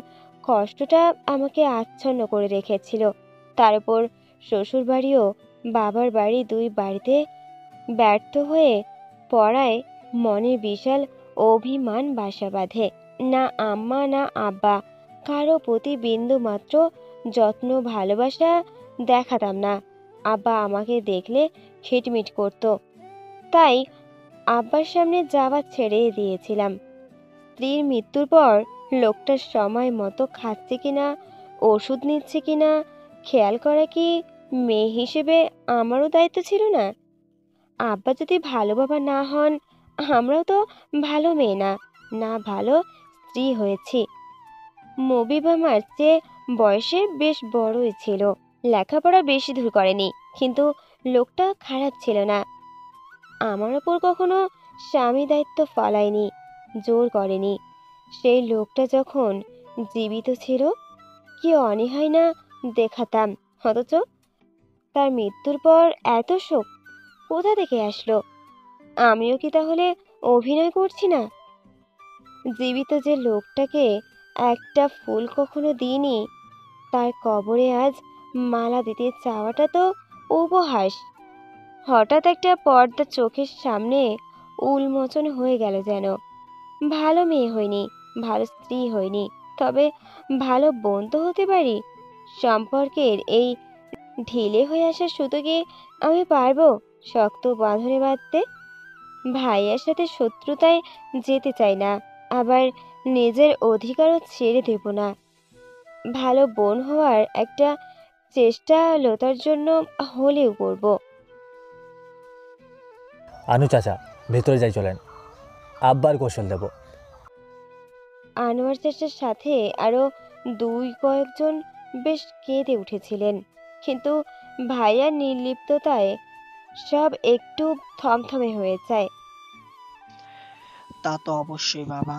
কষ্টটা আমাকে আচ্ছন্ন করে রেখেছিল। তার উপর শ্বশুর বাড়িও বাবার বাড়ি, দুই বাড়িতে ব্যর্থ হয়ে পড়ায় মনে বিশাল অভিমান বাসা বাঁধে। না আম্মা না আব্বা কারো প্রতি বিন্দু মাত্র যত্ন ভালোবাসা দেখাতাম না। আব্বা আমাকে দেখলে খিটমিট করতো, তাই আব্বার সামনে যাওয়া ছেড়ে দিয়েছিলাম। স্ত্রীর মৃত্যুর পর লোকটা সময় মতো খাচ্ছে কিনা, ওষুধ নিচ্ছে কিনা খেয়াল করা কি মেয়ে হিসেবে আমারও দায়িত্ব ছিল না? আব্বা যদি ভালো বাবা না হন, আমরাও তো ভালো মেয়ে না, না ভালো স্ত্রী হয়েছি। মবিব আমার চেয়ে বয়সে বেশ বড়ই ছিল, লেখাপড়া বেশি দূর করেনি, কিন্তু লোকটা খারাপ ছিল না। আমার ওপর কখনো স্বামী দায়িত্ব ফলায়নি, জোর করেনি। সেই লোকটা যখন জীবিত ছিল কি অনীহাই না দেখাতাম, অথচ তার মৃত্যুর পর এত শোক কোথা থেকে আসলো? আমিও কি তাহলে অভিনয় করছি না? জীবিত যে লোকটাকে একটা ফুল কখনো দিইনি, তার কবরে আজ মালা দিতে চাওয়াটা তো উপহাস। হঠাৎ একটা পর্দা চোখের সামনে উন্মোচন হয়ে গেল যেন। ভালো মেয়ে হইনি, ভালো স্ত্রী হইনি, তবে ভালো বোন তো হতে পারি। সম্পর্কের এই ঢিলে হয়ে আসা সুতোকে আমি পারবো শক্ত বাঁধনে বাঁধতে। ভাইয়ার সাথে শত্রুতায় যেতে চাই না, আবার নিজের অধিকারও ছেড়ে দেব না। ভালো বোন হওয়ার একটা চেষ্টা লতার জন্য হলেও করব। আনু চাচা, ভেতরে যাই চলেন, আব্বার কৌশল দেব। আনোয়ার চাচার সাথে আরো কয়েকজন বেশ কেঁদে উঠেছিলেন, কিন্তু ভাইয়ার নির্লিপ্ততায় সব একটু থমথমে হয়ে যায়। তা তো অবশ্যই বাবা,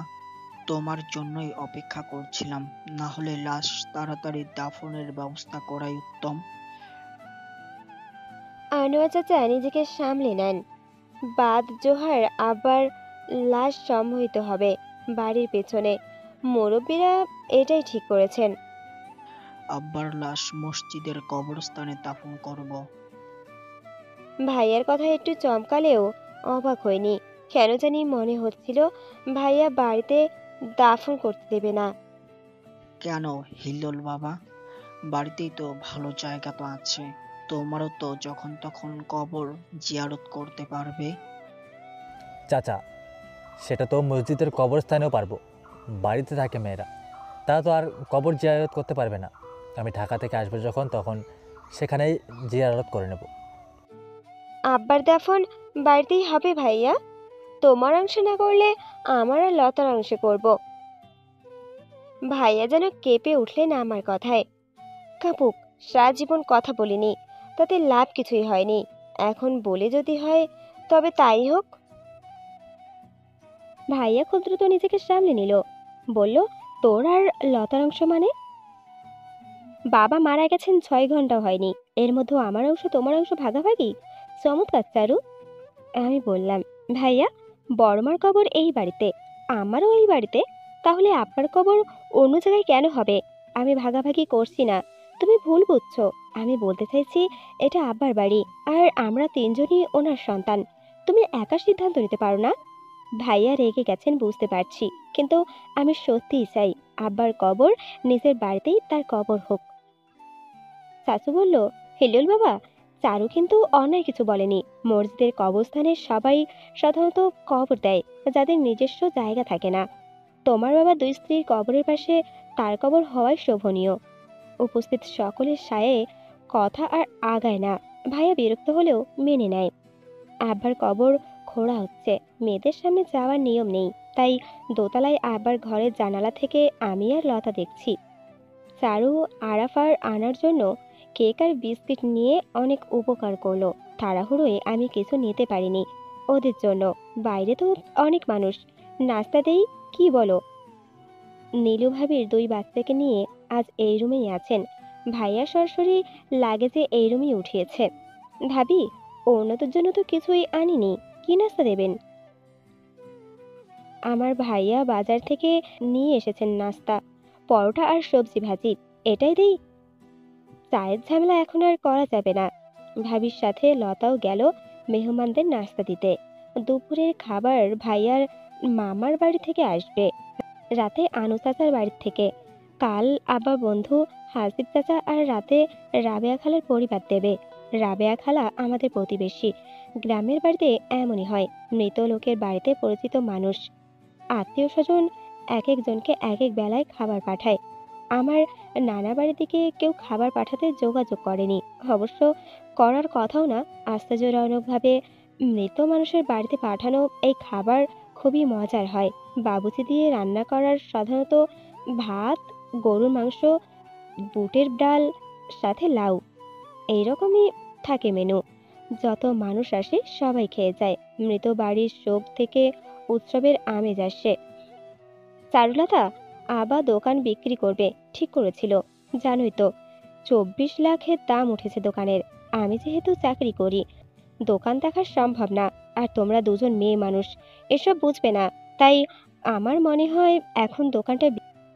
তোমার জন্যই অপেক্ষা করছিলাম, না হলে লাশ তাড়াতাড়ি দাফনের ব্যবস্থা করাই উত্তম। আনোয়ার চাচা নিজেকে সামলে নেন। বাদ জোহার আবার লাশ সম্মোহিত হবে বাড়ির পেছনে। মুরব্বীরা এটাই ঠিক করেছেন। আব্বার লাশ মসজিদের কবরস্থানে দাফন করব। ভাইয়ার কথা একটু চমকালেও অবাক হয়নি। কেন জানি মনে হচ্ছিল ভাইয়া বাড়িতে দাফন করতে দেবে না। কেন হিল্লোল বাবা, বাড়িতেই তো ভালো জায়গা তো আছে, তোমারও তো যখন তখন কবর জিয়ারত করতে পারবে। চাচা, সেটা তো মসজিদের কবরস্থানেও পারবো। বাড়িতে থাকে মেয়েরা, তারা তো আর কবর জিয়ারত করতে পারবে না। আমি ঢাকা থেকে আসবো যখন, তখন সেখানেই জিয়ারত করে নেব। আব্বার দাফন বাড়িতেই হবে ভাইয়া। তোমার অংশ না করলে আমার আর লতার অংশে করব। ভাইয়া যেন কেঁপে উঠলেন আমার কথায়। কাপুক, সারা জীবন কথা বলিনি, তাতে লাভ কিছুই হয়নি। এখন বলে যদি হয় তবে তাই হোক। ভাইয়া খুব দ্রুত নিজেকে সামলে নিল, বলল, তোর আর লতার অংশ মানে? বাবা মারা গেছেন 6 ঘন্টা হয়নি, এর মধ্যে আমার অংশ তোমার অংশ ভাগাভাগি? চমৎকার চারু। আমি বললাম, ভাইয়া, বড়মার কবর এই বাড়িতে, আমারও এই বাড়িতে, তাহলে আপনার কবর অন্য জায়গায় কেন হবে? আমি ভাগাভাগি করছি না, তুমি ভুল বুঝছো। আমি বলতে চাইছি এটা আব্বার বাড়ি, আর আমরা তিনজনই ওনার সন্তান। তুমি একা সিদ্ধান্ত নিতে পারো না? ভাইয়া রেগে গেছেন বুঝতে পারছি, কিন্তু আমি সত্যিই চাই আব্বার কবর নিজের বাড়িতেই তার কবর হোক। চাচু বলল, হিলুল বাবা, চারু কিন্তু অন্যায় কিছু বলেনি। মসজিদের কবরস্থানে সবাই সাধারণত কবর দেয় যাদের নিজস্ব জায়গা থাকে না। তোমার বাবা দুই স্ত্রীর কবরের পাশে তার কবর হওয়াই শোভনীয়। উপস্থিত সকলের সায়ে কথা আর আগায় না। ভাইয়া বিরক্ত হলেও মেনে নেয়। আব্বার কবর খোঁড়া হচ্ছে, মেয়েদের সামনে যাওয়ার নিয়ম নেই, তাই দোতলায় আব্বার ঘরের জানালা থেকে আমি আর লতা দেখছি। চারু আরাফার আনার জন্য কেক আর বিস্কিট নিয়ে অনেক উপকার করলো। তাড়াহুড়োয় আমি কিছু নিতে পারিনি ওদের জন্য। বাইরে তো অনেক মানুষ, নাস্তা দেই কি বলো? নীলু ভাবির দুই বাচ্চাকে নিয়ে আজ এই রুমেই আছেন। ভাইয়া সরাসরি লাগেজে এই রুমেই উঠিয়েছে। ভাবি, অন্যদের জন্য তো কিছুই আনিনি, কি নাস্তা দেবেন? আমার ভাইয়া বাজার থেকে নিয়ে এসেছেন নাস্তা, পরোটা আর সবজি ভাজি, এটাই দেই। চায়ের ঝামেলা এখন আর করা যাবে না। ভাবির সাথে লতাও গেল মেহমানদের নাস্তা দিতে। দুপুরের খাবার ভাইয়ার মামার বাড়ি থেকে আসবে, রাতে আনু চাচার বাড়ি থেকে। কাল আবার বন্ধু হাসিব চাচা, আর রাতে রাবেয়া খালার পরিবার দেবে। রাবেয়া খালা আমাদের প্রতিবেশী। গ্রামের বাড়িতে এমনই হয়, মৃত লোকের বাড়িতে পরিচিত মানুষ, আত্মীয় স্বজন এক একজনকে এক এক বেলায় খাবার পাঠায়। আমার নানা বাড়ির দিকে কেউ খাবার পাঠাতে যোগাযোগ করেনি, অবশ্য করার কথাও না। আশ্চর্যজনকভাবে মৃত মানুষের বাড়িতে পাঠানো এই খাবার খুবই মজার হয়। বাবুচি দিয়ে রান্না করার সাধারণত ভাত, গরুর মাংস, বুটের ডাল, সাথে লাউ, এইরকমই থাকে মেনু। যত মানুষ আসে সবাই খেয়ে যায়। মৃত বাড়ির শোক থেকে উৎসবের আমেজ আসে। চারুলতা আবার দোকান বিক্রি করবে ঠিক করেছিল, জানোই তো। 24 লাখের দাম উঠেছে দোকানের। আমি যেহেতু চাকরি করি, দোকান দেখা সম্ভব না। আর তোমরা দুজন মেয়ে মানুষ, এসব বুঝবে না। তাই আমার মনে হয় এখন দোকানটা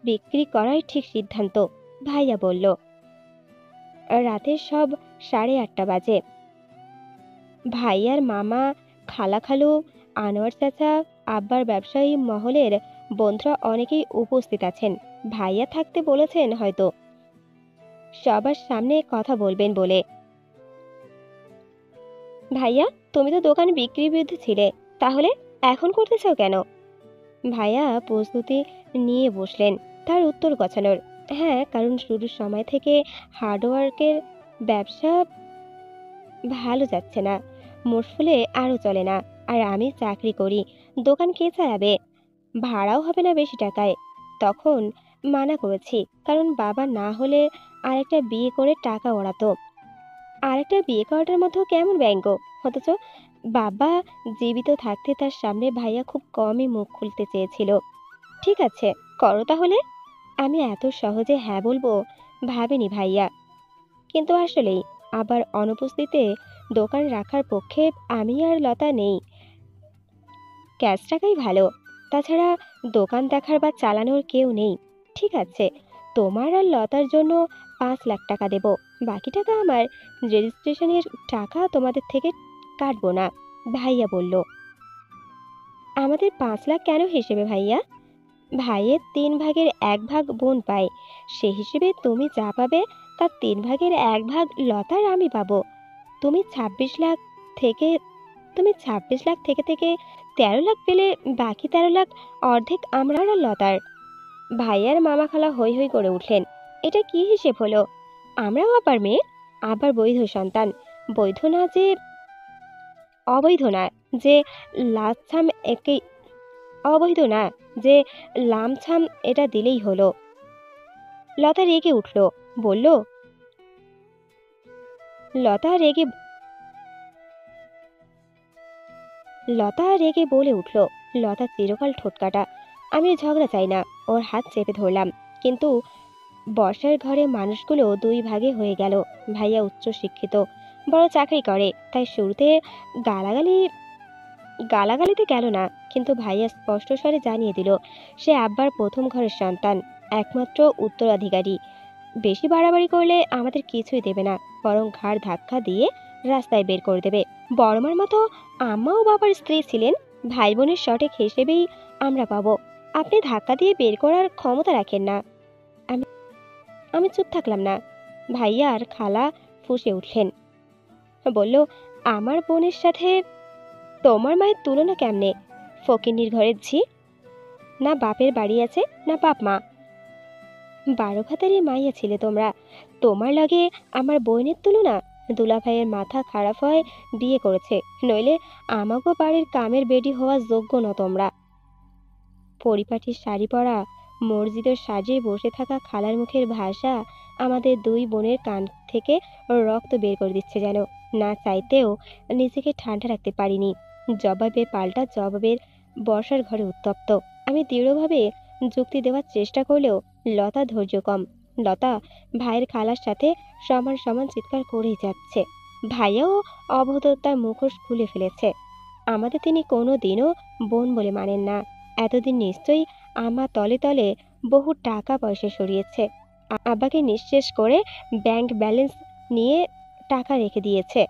বিক্রি করাই ঠিক সিদ্ধান্ত। ভাইয়া বলল। রাতের সব 8:30 বাজে। ভাইয়ার মামা, খালা খালু, আনোয়ার চাচা, আব্বার ব্যবসায়ী মহলের বন্ধুরা অনেকেই উপস্থিত আছেন। ভাইয়া থাকতে বলেছেন হয়তো, সবার সামনে কথা বলবেন বলে। ভাইয়া, তুমি তো দোকান বিক্রির বিরুদ্ধে ছিলে, তাহলে এখন করতে চাও কেন? ভাইয়া প্রস্তুতি নিয়ে বসলেন তার উত্তর গোছানোর। হ্যাঁ, কারণ শুরুর সময় থেকে হার্ডওয়ার্কের ব্যবসা ভালো যাচ্ছে না, মশফুলে আরও চলে না। আর আমি চাকরি করি, দোকান কে চালাবে? ভাড়াও হবে না বেশি টাকায়। তখন মানা করেছি, কারণ বাবা না হলে আরেকটা বিয়ে করে টাকা ওড়াতো। আরেকটা বিয়ে করাটার মধ্যেও কেমন ব্যঙ্গ! অথচ বাবা জীবিত থাকতে তার সামনে ভাইয়া খুব কমই মুখ খুলতে চেয়েছিল। ঠিক আছে, করো তাহলে। আমি এত সহজে হ্যাঁ বলবো ভাবিনি ভাইয়া, কিন্তু আসলেই আবার অনুপস্থিতিতে দোকান রাখার পক্ষে আমি আর লতা নেই। ক্যাশ টাকাই ভালো। তাছাড়া দোকান দেখার বা চালানোর কেউ নেই। ঠিক আছে, তোমার আর লতার জন্য 5 লাখ টাকা দেব। বাকি টাকা আমার। রেজিস্ট্রেশনের টাকা তোমাদের থেকে কাটবো না, ভাইয়া বলল। আমাদের 5 লাখ কেন হিসেবে ভাইয়া? ভাইয়ের 3 ভাগের 1 ভাগ বোন পায়, সে হিসেবে তুমি যা পাবে তার 3 ভাগের 1 ভাগ লতার আমি পাবো। তুমি 26 লাখ থেকে তুমি 26 লাখ থেকে 13 লাখ পেলে বাকি 13 লাখ অর্ধেক আমরা আর লতার। ভাইয়ার মামা খালা হৈ হৈ করে উঠলেন। এটা কি হিসেব হলো? আমরাও আবার মেয়ে, আবার বৈধ সন্তান। বৈধ না যে অবৈধ না যে লাছাম একে অবৈধ না যে লামছাম এটা দিলেই হলো। লতা রেগে উঠল, বলল। লতা রেগে লতা রেগে বলে উঠল। লতা চিরকাল ঠোঁটকাটা। আমি ঝগড়া চাই না, ওর হাত চেপে ধরলাম। কিন্তু বর্ষার ঘরে মানুষগুলো 2 ভাগে হয়ে গেল। ভাইয়া উচ্চ শিক্ষিত, বড় চাকরি করে, তাই শুরুতে গালাগালি গালাগালিতে গেল না। কিন্তু ভাইয়া স্পষ্ট স্বরে জানিয়ে দিল সে আব্বার প্রথম ঘরের সন্তান, একমাত্র উত্তরাধিকারী। বেশি বাড়াবাড়ি করলে আমাদের কিছুই দেবে না, বরং ঘাড় ধাক্কা দিয়ে রাস্তায় বের করে দেবে। বড়মার মতো আম্মাও বাবার স্ত্রী ছিলেন, ভাই বোনের সঠিক হিসেবেই আমরা পাবো। আপনি ধাক্কা দিয়ে বের করার ক্ষমতা রাখেন না। আমি আমি চুপ থাকলাম না। ভাইয়া আর খালা ফুঁসে উঠলেন, বলল, আমার বোনের সাথে তোমার মায়ের তুলনা কেমনে? ফকিন্নির ঘরের ঝি, না বাপের বাড়ি আছে না বাপ মা। 12 ভাতারি মাইয়া ছিলে তোমরা, তোমার লাগে আমার বোনের তুলনা? দুলাভাইয়ের মাথা খারাপ হয় বিয়ে করেছে, নইলে আমাগো বাড়ির কামের বেডি হওয়া যোগ্য ন তোমরা। পরিপাটির শাড়ি পরা মসজিদের সাজে বসে থাকা খালার মুখের ভাষা আমাদের 2 বোনের কান থেকে রক্ত বের করে দিচ্ছে যেন। না চাইতেও নিজেকে ঠান্ডা রাখতে পারিনি। জবাবে পাল্টা জবাবের বর্ষার ঘরে উত্তপ্ত। আমি দৃঢ়ভাবে যুক্তি দেওয়ার চেষ্টা করলেও লতা ধৈর্য কম। লতা ভাইয়ের খালার সাথে সমান সমান চিৎকার করেই যাচ্ছে। ভাইয়াও অবধতার মুখোশ খুলে ফেলেছে। আমাদের তিনি কোনো দিনও বোন বলে মানেন না। এতদিন নিশ্চয়ই আমার তলে তলে বহু টাকা পয়সা সরিয়েছে, আব্বাকে নিঃশেষ করে ব্যাংক ব্যালেন্স নিয়ে টাকা রেখে দিয়েছে।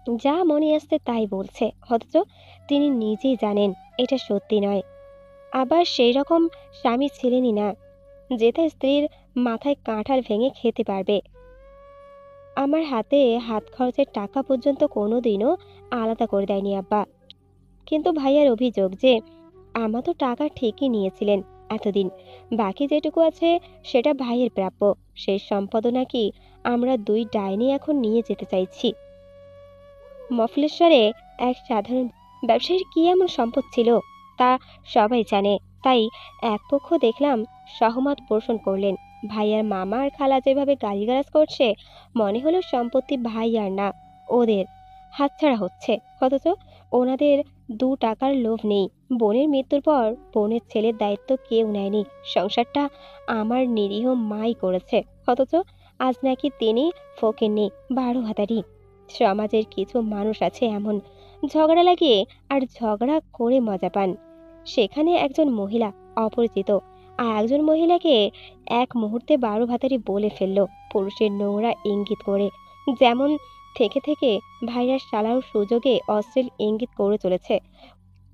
যা মনে আসছে তাই বলছে, অথচ তিনি নিজেই জানেন এটা সত্যি নয়। আবার সেই রকম স্বামী ছিলেনই না যে তার স্ত্রীর মাথায় কাঁঠাল ভেঙে খেতে পারবে। আমার হাতে হাত খরচের টাকা পর্যন্ত কোনোদিনও আলাদা করে দেয়নি আব্বা। কিন্তু ভাইয়ার অভিযোগ যে আমা তো টাকা ঠিকই নিয়েছিলেন এতদিন, বাকি যেটুকু আছে সেটা ভাইয়ের প্রাপ্য। সেই সম্পদও নাকি আমরা 2 ডাইনি এখন নিয়ে যেতে চাইছি। মফলেশ্বরে এক সাধারণ ব্যবসায়ীর কি এমন সম্পদ ছিল তা সবাই জানে, তাই এক পক্ষ দেখলাম সহমত পোষণ করলেন। ভাইয়ার মামা আর খালা যেভাবে গালিগালাজ করছে, মনে হলো সম্পত্তি ভাইয়ার না, ওদের হাতছাড়া হচ্ছে। অথচ ওনাদের 2 টাকার লোভ নেই। বোনের মৃত্যুর পর বোনের ছেলের দায়িত্ব কেউ নেয়নি, সংসারটা আমার নিরীহ মাই করেছে। অথচ আজ নাকি তিনি ফকিন্নি, 12 ভাতারি। সমাজের কিছু মানুষ আছে এমন, ঝগড়া লাগিয়ে আর ঝগড়া করে মজা পান। সেখানে একজন মহিলা অপরিচিত আর একজন মহিলাকে এক মুহূর্তে 12 ভাতারি বলে ফেললো, পুরুষের নোংরা ইঙ্গিত করে। যেমন থেকে থেকে ভাইরাস চালানোর সুযোগে অশ্লীল ইঙ্গিত করে চলেছে,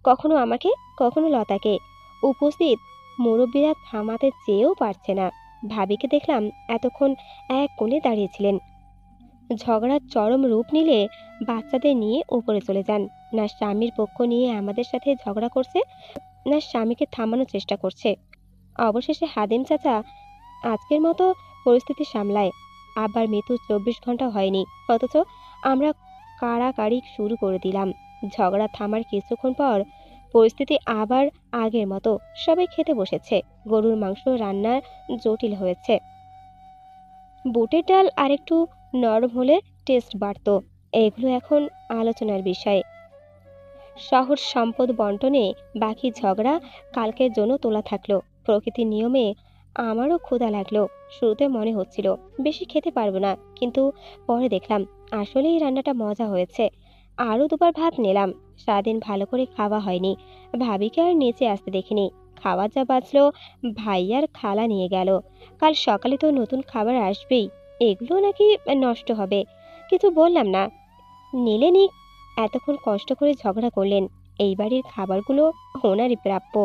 কখনো আমাকে কখনো লতাকে। উপস্থিত মুরব্বীরা থামাতে চেয়েও পারছে না। ভাবিকে দেখলাম এতক্ষণ এক কোণে দাঁড়িয়েছিলেন। ঝগড়ার চরম রূপ নিলে বাচ্চাদের নিয়ে উপরে চলে যান। না স্বামীর পক্ষ নিয়ে আমাদের সাথে ঝগড়া করছে, না স্বামীকে থামানোর চেষ্টা করছে। অবশেষে হাদিম চাচা আজকের মতো পরিস্থিতি সামলায়। আবার মৃত্যু 24 ঘন্টা হয়নি, অথচ আমরা কাড়াকাড়ি শুরু করে দিলাম। ঝগড়া থামার কিছুক্ষণ পর পরিস্থিতি আবার আগের মতো। সবাই খেতে বসেছে। গরুর মাংস রান্নার জটিল হয়েছে। বুটের ডাল আরেকটু নরম হলে টেস্ট বাড়তো। এগুলো এখন আলোচনার বিষয়। শহর সম্পদ বন্টনে বাকি ঝগড়া কালকের জন্য তোলা থাকলো। প্রকৃতির নিয়মে আমারও ক্ষুধা লাগলো। শুরুতে মনে হচ্ছিল বেশি খেতে পারবো না, কিন্তু পরে দেখলাম আসলেই রান্নাটা মজা হয়েছে। আরও দুবার ভাত নিলাম। সারাদিন ভালো করে খাওয়া হয়নি। ভাবিকে আর নিচে আসতে দেখিনি। খাওয়া যা বাঁচলো ভাইয়ার খালা নিয়ে গেল। কাল সকালে তো নতুন খাবার আসবেই, এগুলো নাকি নষ্ট হবে। কিছু বললাম না, নিলে নিক। এতক্ষণ কষ্ট করে ঝগড়া করলেন, এই বাড়ির খাবারগুলো ওনারই প্রাপ্য।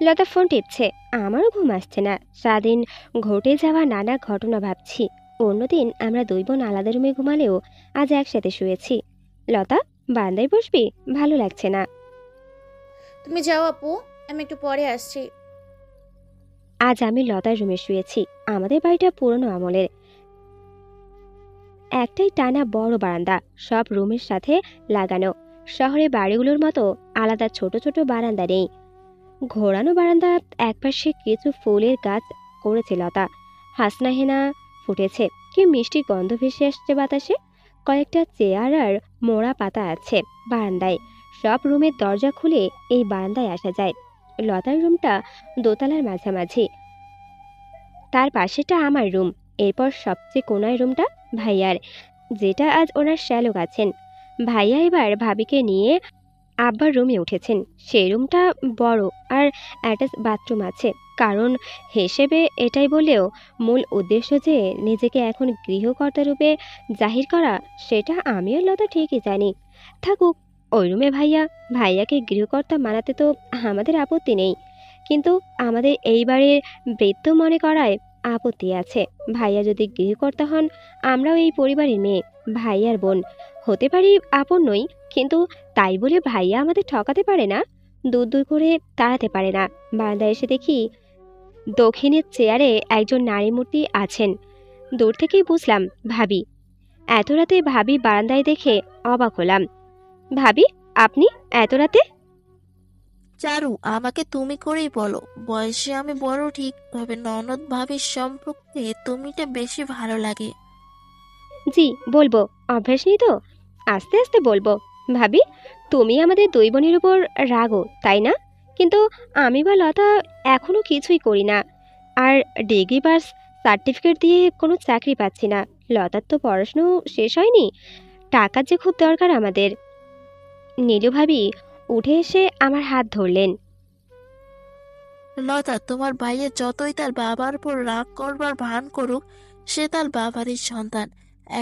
লতা ফোন টিপছে। আমারও ঘুম আসছে না। সারাদিন ঘটে যাওয়া নানা ঘটনা ভাবছি। অন্যদিন আমরা দুই বোন আলাদা রুমে ঘুমালেও আজ একসাথে শুয়েছি। লতা, বারান্দায় বসবি? ভালো লাগছে না। তুমি যাও আপু, আমি একটু পরে আসছি। আজ আমি লতার রুমে শুয়েছি। আমাদের বাড়িটা পুরনো আমলের। একটাই টানা বড় বারান্দা, সব রুমের সাথে লাগানো। শহরের বাড়িগুলোর মতো আলাদা ছোট ছোট বারান্দা নেই। ঘোরানো বারান্দা, একপাশে কিছু ফুলের গাছ করেছে লতা। হাসনা হেনা ফুটেছে, কি মিষ্টি গন্ধ ভেসে আসছে বাতাসে। কয়েকটা চেয়ার আর মোড়া পাতা আছে বারান্দায়। সব রুমের দরজা খুলে এই বারান্দায় আসা যায়। লতার রুমটা দোতলার মাঝামাঝি, তার পাশেটা আমার রুম। এরপর সবচেয়ে কোনায় রুমটা ভাইয়ার, যেটা আজ ওনার শ্যালক আছেন। ভাইয়া এবার ভাবিকে নিয়ে আব্বার রুমে উঠেছেন। সেই রুমটা বড় আর অ্যাটাচ বাথরুম আছে। কারণ হিসেবে এটাই বললেও মূল উদ্দেশ্য যে নিজেকে এখন গৃহকর্তা রূপে জাহির করা, সেটা আমি আর লতা ঠিকই জানি। থাকুক ওই রুমে ভাইয়া। ভাইয়াকে গৃহকর্তা মানাতে তো আমাদের আপত্তি নেই, কিন্তু আমাদের এইবারের বৃত্ত মনে করায় আপত্তি আছে। ভাইয়া যদি গৃহকর্তা হন, আমরাও এই পরিবারের মেয়ে, ভাইয়ার বোন। হতে পারি আপন নই, কিন্তু তাই বলে ভাইয়া আমাদের ঠকাতে পারে না, দূর দূর করে তাড়াতে পারে না। বারান্দায় এসে দেখি দক্ষিণের চেয়ারে একজন নারী মূর্তি আছেন। দূর থেকেই বুঝলাম ভাবি। এত রাতে ভাবি বারান্দায় দেখে অবাক হলাম। ভাবি, আপনি এত রাতে? চারু, আমাকে তুমি করেই বলো। বয়সে আমি বড় ঠিক, তবে ননদ ভাবির সম্পর্কে তুমিটা বেশি ভালো লাগে। জি বলবো, অভ্যাস নেই তো, আস্তে আস্তে বলবো। ভাবি, তুমি আমাদের দুই বোনের উপর রাগো তাই না? কিন্তু আমি বা লতা এখনো কিছুই করি না। আর ডিগ্রি পাস সার্টিফিকেট দিয়ে কোনো চাকরি পাচ্ছি না। লতার তো পড়াশুনো শেষ হয়নি। টাকার যে খুব দরকার আমাদের। নীলু ভাবি উঠে এসে আমার হাত ধরলেন। লতা, তোমার ভাইয়ের যতই তার বাবার উপর রাগ করবার ভান করুক, সে তার বাবারই সন্তান।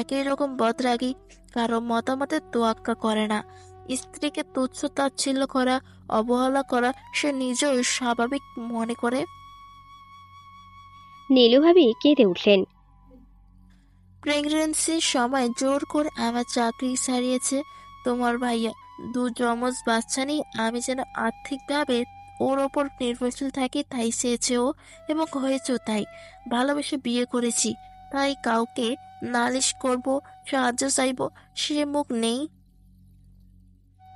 একই রকম বদরাগী, কারো মতামতের তোয়াক্কা করে না। স্ত্রীকে তুচ্ছ তাচ্ছিল্য করা, অবহেলা করা সে নিজেও স্বাভাবিক মনে করে। নীলু ভাবি কেঁদে উঠলেন। প্রেগন্যান্সির সময় জোর করে আমার চাকরি ছাড়িয়েছে তোমার ভাইয়া। দু যমজ বাচ্চা নিয়ে আমি যেন আর্থিকভাবে ওর ওপর নির্ভরশীল থাকি, তাই চেয়েছে ও, এবং হয়েছেও তাই। ভালোবেসে বিয়ে করেছি, তাই কাউকে নালিশ করব, সাহায্য চাইব, সে মুখ নেই।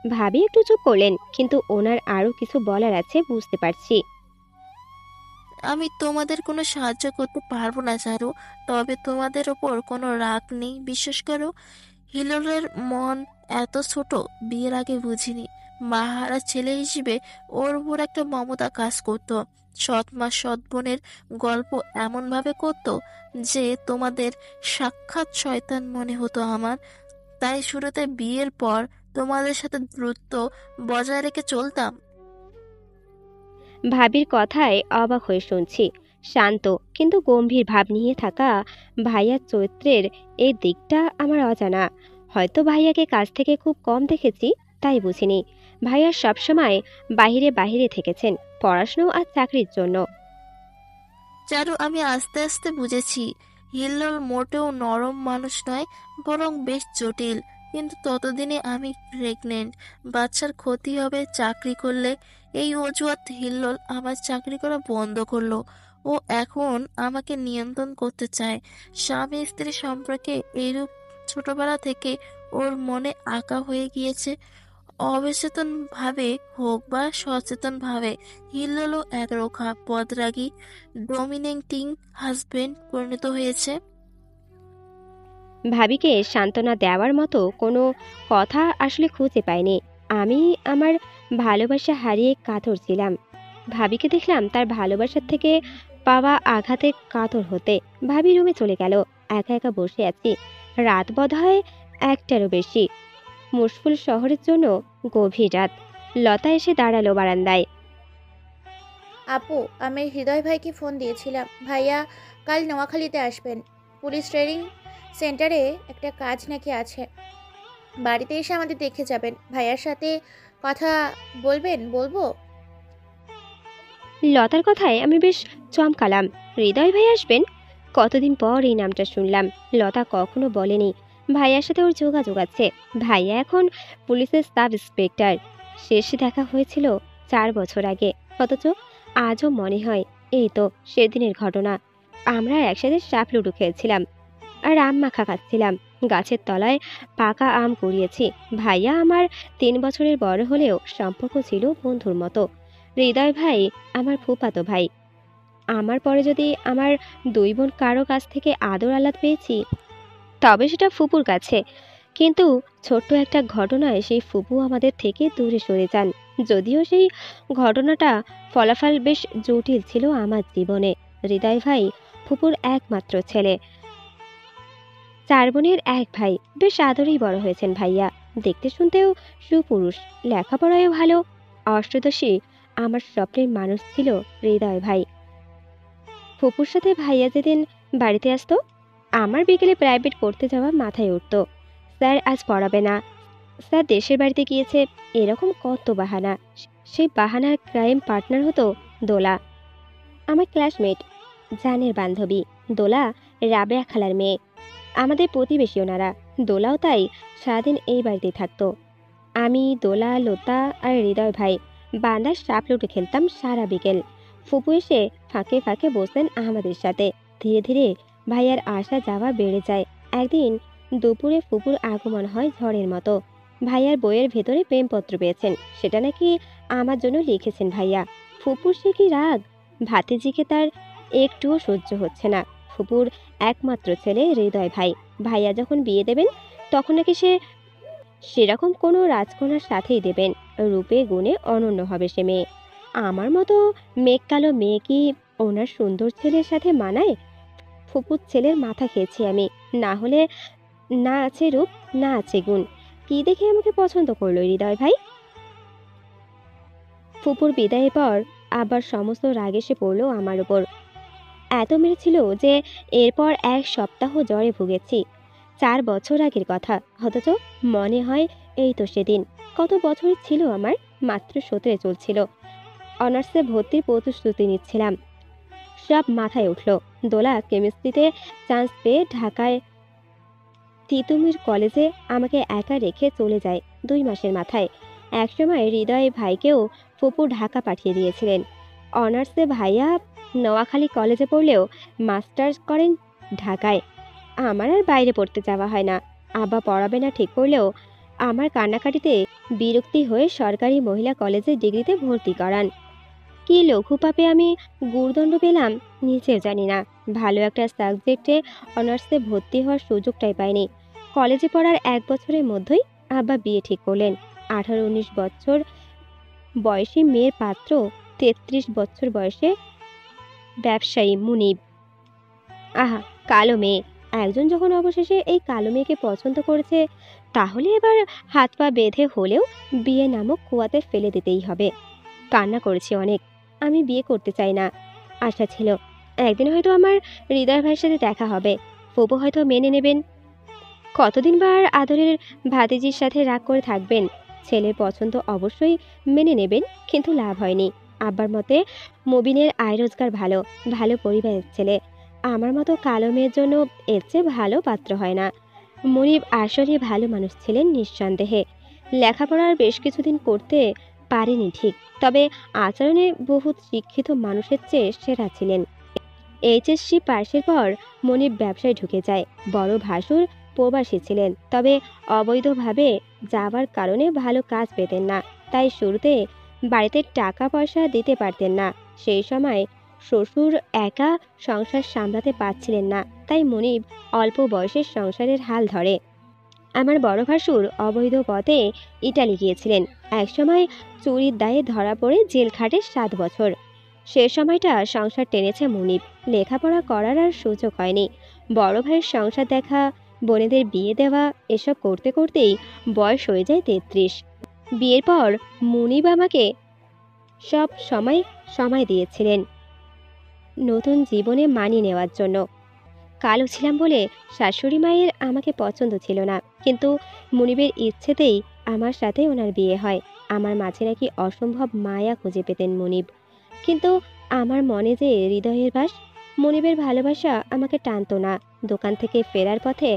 ভাবি একটু চুপ করলেন, কিন্তু ওনার আরো কিছু বলার আছে বুঝতে পারছি। আমি তোমাদের কোনো সাহায্য করতে পারবো না চারু, তবে তোমাদের ওপর কোনো রাগ নেই, বিশ্বাস করো। হিলোলের মন এত ছোট বিয়ের আগে বুঝিনি। মাহারা ছেলে হিসেবে ওর উপর একটা মমতা কাজ করতো। সৎ মা সৎ বোনের গল্প এমন ভাবে করতো যে তোমাদের সাক্ষাৎ শয়তান মনে হতো আমার। তাই শুরুতে বিয়ের পর তোমাদের সাথে দূরত্ব বজায় রেখে চলতাম। ভাবির কথায় অবাক হয়ে শুনছি। শান্ত কিন্তু গম্ভীর ভাব নিয়ে থাকা ভাইয়ার চরিত্রের এই দিকটা আমার অজানা। হয়তো ভাইয়াকে কাছ থেকে খুব কম দেখেছি, তাই বুঝিনি। ভাইয়া সবসময় বাহিরে বাহিরে থেকেছেন, পড়াশুনো আর চাকরির জন্য। চারু, আমি আস্তে আস্তে বুঝেছি হিল্লোল মোটেও নরম মানুষ নয়, বরং বেশ জটিল। কিন্তু ততদিনে আমি প্রেগনেন্ট, বাচ্চার ক্ষতি হবে চাকরি করলে, এই অজুহাত হিল্লোল আমার চাকরি করা বন্ধ করলো। ও এখন আমাকে নিয়ন্ত্রণ করতে চায়। স্বামী স্ত্রী সম্পর্কে এইরূপ ছোটবেলা থেকে ওর মনে আঁকা হয়ে গিয়েছে। অবচেতন ভাবে হোক বা সচেতন ভাবে, হিল্লোলও একরোখা বদরাগী ডমিনেটিং হাজবেন্ড পরিণত হয়েছে। ভাবিকে সান্ত্বনা দেওয়ার মতো কোনো কথা আসলে খুঁজে পাইনি। আমি আমার ভালোবাসা হারিয়ে কাতর ছিলাম। ভাবিকে দেখলাম তার ভালোবাসার থেকে পাওয়া আঘাতে কাতর হতে। ভাবি রুমে চলে গেল। একা একা বসে আছি। রাত বোধহয় ১টারও বেশি। মুশফুল শহরের জন্য গভীর রাত। লতা এসে দাঁড়ালো বারান্দায়। আপু, আমি হৃদয় ভাইকে ফোন দিয়েছিলাম। ভাইয়া কাল নোয়াখালীতে আসবেন। পুলিশ ট্রেনিং সেন্টারে একটা কাজ নাকি আছে। বাড়িতে এসে আমাদের দেখে যাবেন। ভাইয়ার সাথে কথা বলবো? লতার কথায় আমি বেশ চমকালাম। হৃদয় ভাই আসবেন? কতদিন পর এই নামটা শুনলাম। লতা কখনো বলেনি ভাইয়ার সাথে ওর যোগাযোগ আছে। ভাইয়া এখন পুলিশের সাব ইন্সপেক্টর। শেষ দেখা হয়েছিল ৪ বছর আগে। অথচ আজও মনে হয় এই তো সেদিনের ঘটনা। আমরা একসাথে সাপ লুডো খেয়েছিলাম আর আম মাখা খাচ্ছিলাম। গাছের তলায় পাকা আম কুড়িয়েছি। ভাইয়া আমার ৩ বছরের বড় হলেও সম্পর্ক ছিল বন্ধুর মতো। হৃদয় ভাই আমার ফুফাতো ভাই। আমার পরে যদি আমার ২ বোন কারো কাছ থেকে আদর আহ্লাদ পেয়েছি, তবে সেটা ফুপুর কাছে। কিন্তু ছোট্ট একটা ঘটনায় সেই ফুপু আমাদের থেকে দূরে সরে যান। যদিও সেই ঘটনাটা ফলাফল বেশ জটিল ছিল আমার জীবনে। হৃদয় ভাই ফুপুর একমাত্র ছেলে। ৪ বোনের ১ ভাই। বেশ আদরেই বড় হয়েছেন ভাইয়া। দেখতে শুনতেও সুপুরুষ, লেখাপড়ায়ও ভালো। অষ্টাদশী আমার স্বপ্নের মানুষ ছিল হৃদয় ভাই। ফুপুর সাথে ভাইয়া যেদিন বাড়িতে আসতো, আমার বিকেলে প্রাইভেট পড়তে যাওয়া মাথায় উঠত। স্যার আজ পড়াবে না, স্যার দেশের বাড়িতে গিয়েছে, এরকম কত বাহানা। সেই বাহানার ক্রাইম পার্টনার হতো দোলা, আমার ক্লাসমেট, জানের বান্ধবী। দোলা রাবেয়া খালার মেয়ে, আমাদের প্রতিবেশী ওনারা। দোলাও তাই সারাদিন এই বাড়িতে থাকতো। আমি, দোলা, লতা আর হৃদয় ভাই বান্দার সাপ লুডো খেলতাম সারা বিকেল। ফুপু এসে ফাঁকে ফাঁকে বসতেন আমাদের সাথে। ধীরে ধীরে ভাইয়ার আসা যাওয়া বেড়ে যায়। একদিন দুপুরে ফুপুর আগমন হয় ঝড়ের মতো। ভাইয়ার বইয়ের ভেতরে প্রেমপত্র পেয়েছেন, সেটা নাকি আমার জন্য লিখেছেন ভাইয়া। ফুপুর সে কি রাগ! ভাতিজিকে তার একটুও সহ্য হচ্ছে না। ফুপুর একমাত্র ছেলে হৃদয় ভাই। ভাইয়া যখন বিয়ে দেবেন তখন নাকি সেরকম কোনো রাজকন্যার সাথেই দেবেন। রূপে গুণে অনন্য হবে সে মেয়ে। আমার মতো মেঘ কালো মেয়ে কি ওনার সুন্দর ছেলের সাথে মানায়? ফুপুর ছেলের মাথা খেয়েছি আমি। না হলে না আছে রূপ, না আছে গুণ। কি দেখে আমাকে পছন্দ করলো হৃদয় ভাই? ফুপুর বিদায়ের পর আবার সমস্ত রাগ এসে পড়লো আমার উপর। এত মেরেছিল যে এরপর ১ সপ্তাহ জ্বরে ভুগেছি। ৪ বছর আগের কথা, অথচ মনে হয় এই তো সেদিন। কত বছর ছিল আমার? মাত্র ১৭ চলছিল। অনার্সে ভর্তির প্রস্তুতি নিচ্ছিলাম। সব মাথায় উঠল। দোলা কেমিস্ট্রিতে চান্স পেয়ে ঢাকায় তিতুমির কলেজে আমাকে একা রেখে চলে যায় ২ মাসের মাথায়। একসময় হৃদয় ভাইকেও ফুপু ঢাকা পাঠিয়ে দিয়েছিলেন। অনার্সে ভাইয়া নোয়াখালী কলেজে পড়লেও মাস্টার্স করেন ঢাকায়। আমার আর বাইরে পড়তে যাওয়া হয় না। আব্বা পড়াবে না ঠিক করলেও আমার কান্নাকাটিতে বিরক্তি হয়ে সরকারি মহিলা কলেজে ডিগ্রিতে ভর্তি করান। কি লঘু পাপে আমি গুরুদণ্ড পেলাম নিজেও জানি না। ভালো একটা সাবজেক্টে অনার্সে ভর্তি হওয়ার সুযোগটাই পাইনি। কলেজে পড়ার ১ বছরের মধ্যেই আব্বা বিয়ে ঠিক করলেন। ১৮-১৯ বছর বয়সী মেয়ের পাত্র ৩৩ বছর বয়সে ব্যবসায়ী মুনিব। আহা, কালো মেয়ে! একজন যখন অবশেষে এই কালো মেয়েকে পছন্দ করেছে, তাহলে এবার হাত পা বেঁধে হলেও বিয়ে নামক কুয়াতে ফেলে দিতেই হবে। কান্না করেছি অনেক। আমি বিয়ে করতে চাই না। আশা ছিল একদিন হয়তো আমার হৃদয় ভাইয়ের সাথে দেখা হবে। ফুপু হয়তো মেনে নেবেন। কতদিন বা আর আদরের ভাতিজির সাথে রাগ করে থাকবেন? ছেলের পছন্দ অবশ্যই মেনে নেবেন, কিন্তু লাভ হয়নি। আব্বার মতে মবিনের আয় রোজগার ভালো, ভালো পরিবারের ছেলে। আমার মতো কালো মেয়ের জন্য এর চেয়ে ভালো পাত্র হয় না। মনিব আসলে ভালো মানুষ ছিলেন নিঃসন্দেহে। লেখাপড়ার বেশ কিছুদিন করতে পারেনি ঠিক, তবে আচরণে বহুত শিক্ষিত মানুষের চেয়ে সেরা ছিলেন। এইচএসসি পাশের পর মনিব ব্যবসায় ঢুকে যায়। বড় ভাসুর প্রবাসী ছিলেন, তবে অবৈধভাবে যাওয়ার কারণে ভালো কাজ পেতেন না। তাই শুরুতে বাড়িতে টাকা পয়সা দিতে পারতেন না। সেই সময় শ্বশুর একা সংসার সামলাতে পারছিলেন না, তাই মনিব অল্প বয়সের সংসারের হাল ধরে। আমার বড় ভাসুর অবৈধ পথে ইটালি গিয়েছিলেন। একসময় চুরির দায়ে ধরা পড়ে জেল খাটে 7 বছর। সে সময়টা সংসার টেনেছে মুনিব। লেখাপড়া করার আর সুযোগ হয়নি। বড় ভাইয়ের সংসার দেখা, বোনেদের বিয়ে দেওয়া, এসব করতে করতেই বয়স হয়ে যায় 33। বিয়ের পর মুনিব আমাকে সব সময় সময় দিয়েছিলেন নতুন জীবনে মানিয়ে নেওয়ার জন্য। কালো ছিলাম বলে শাশুড়ি মায়ের আমাকে পছন্দ ছিল না, কিন্তু মুনিবের ইচ্ছেতেই আমার সাথে ওনার বিয়ে হয়। আমার মাঝে নাকি অসম্ভব মায়া খুঁজে পেতেন মুনিব, কিন্তু আমার মনে যে হৃদয়ের বাস, মুনিবের ভালোবাসা আমাকে টানতো না। দোকান থেকে ফেরার পথে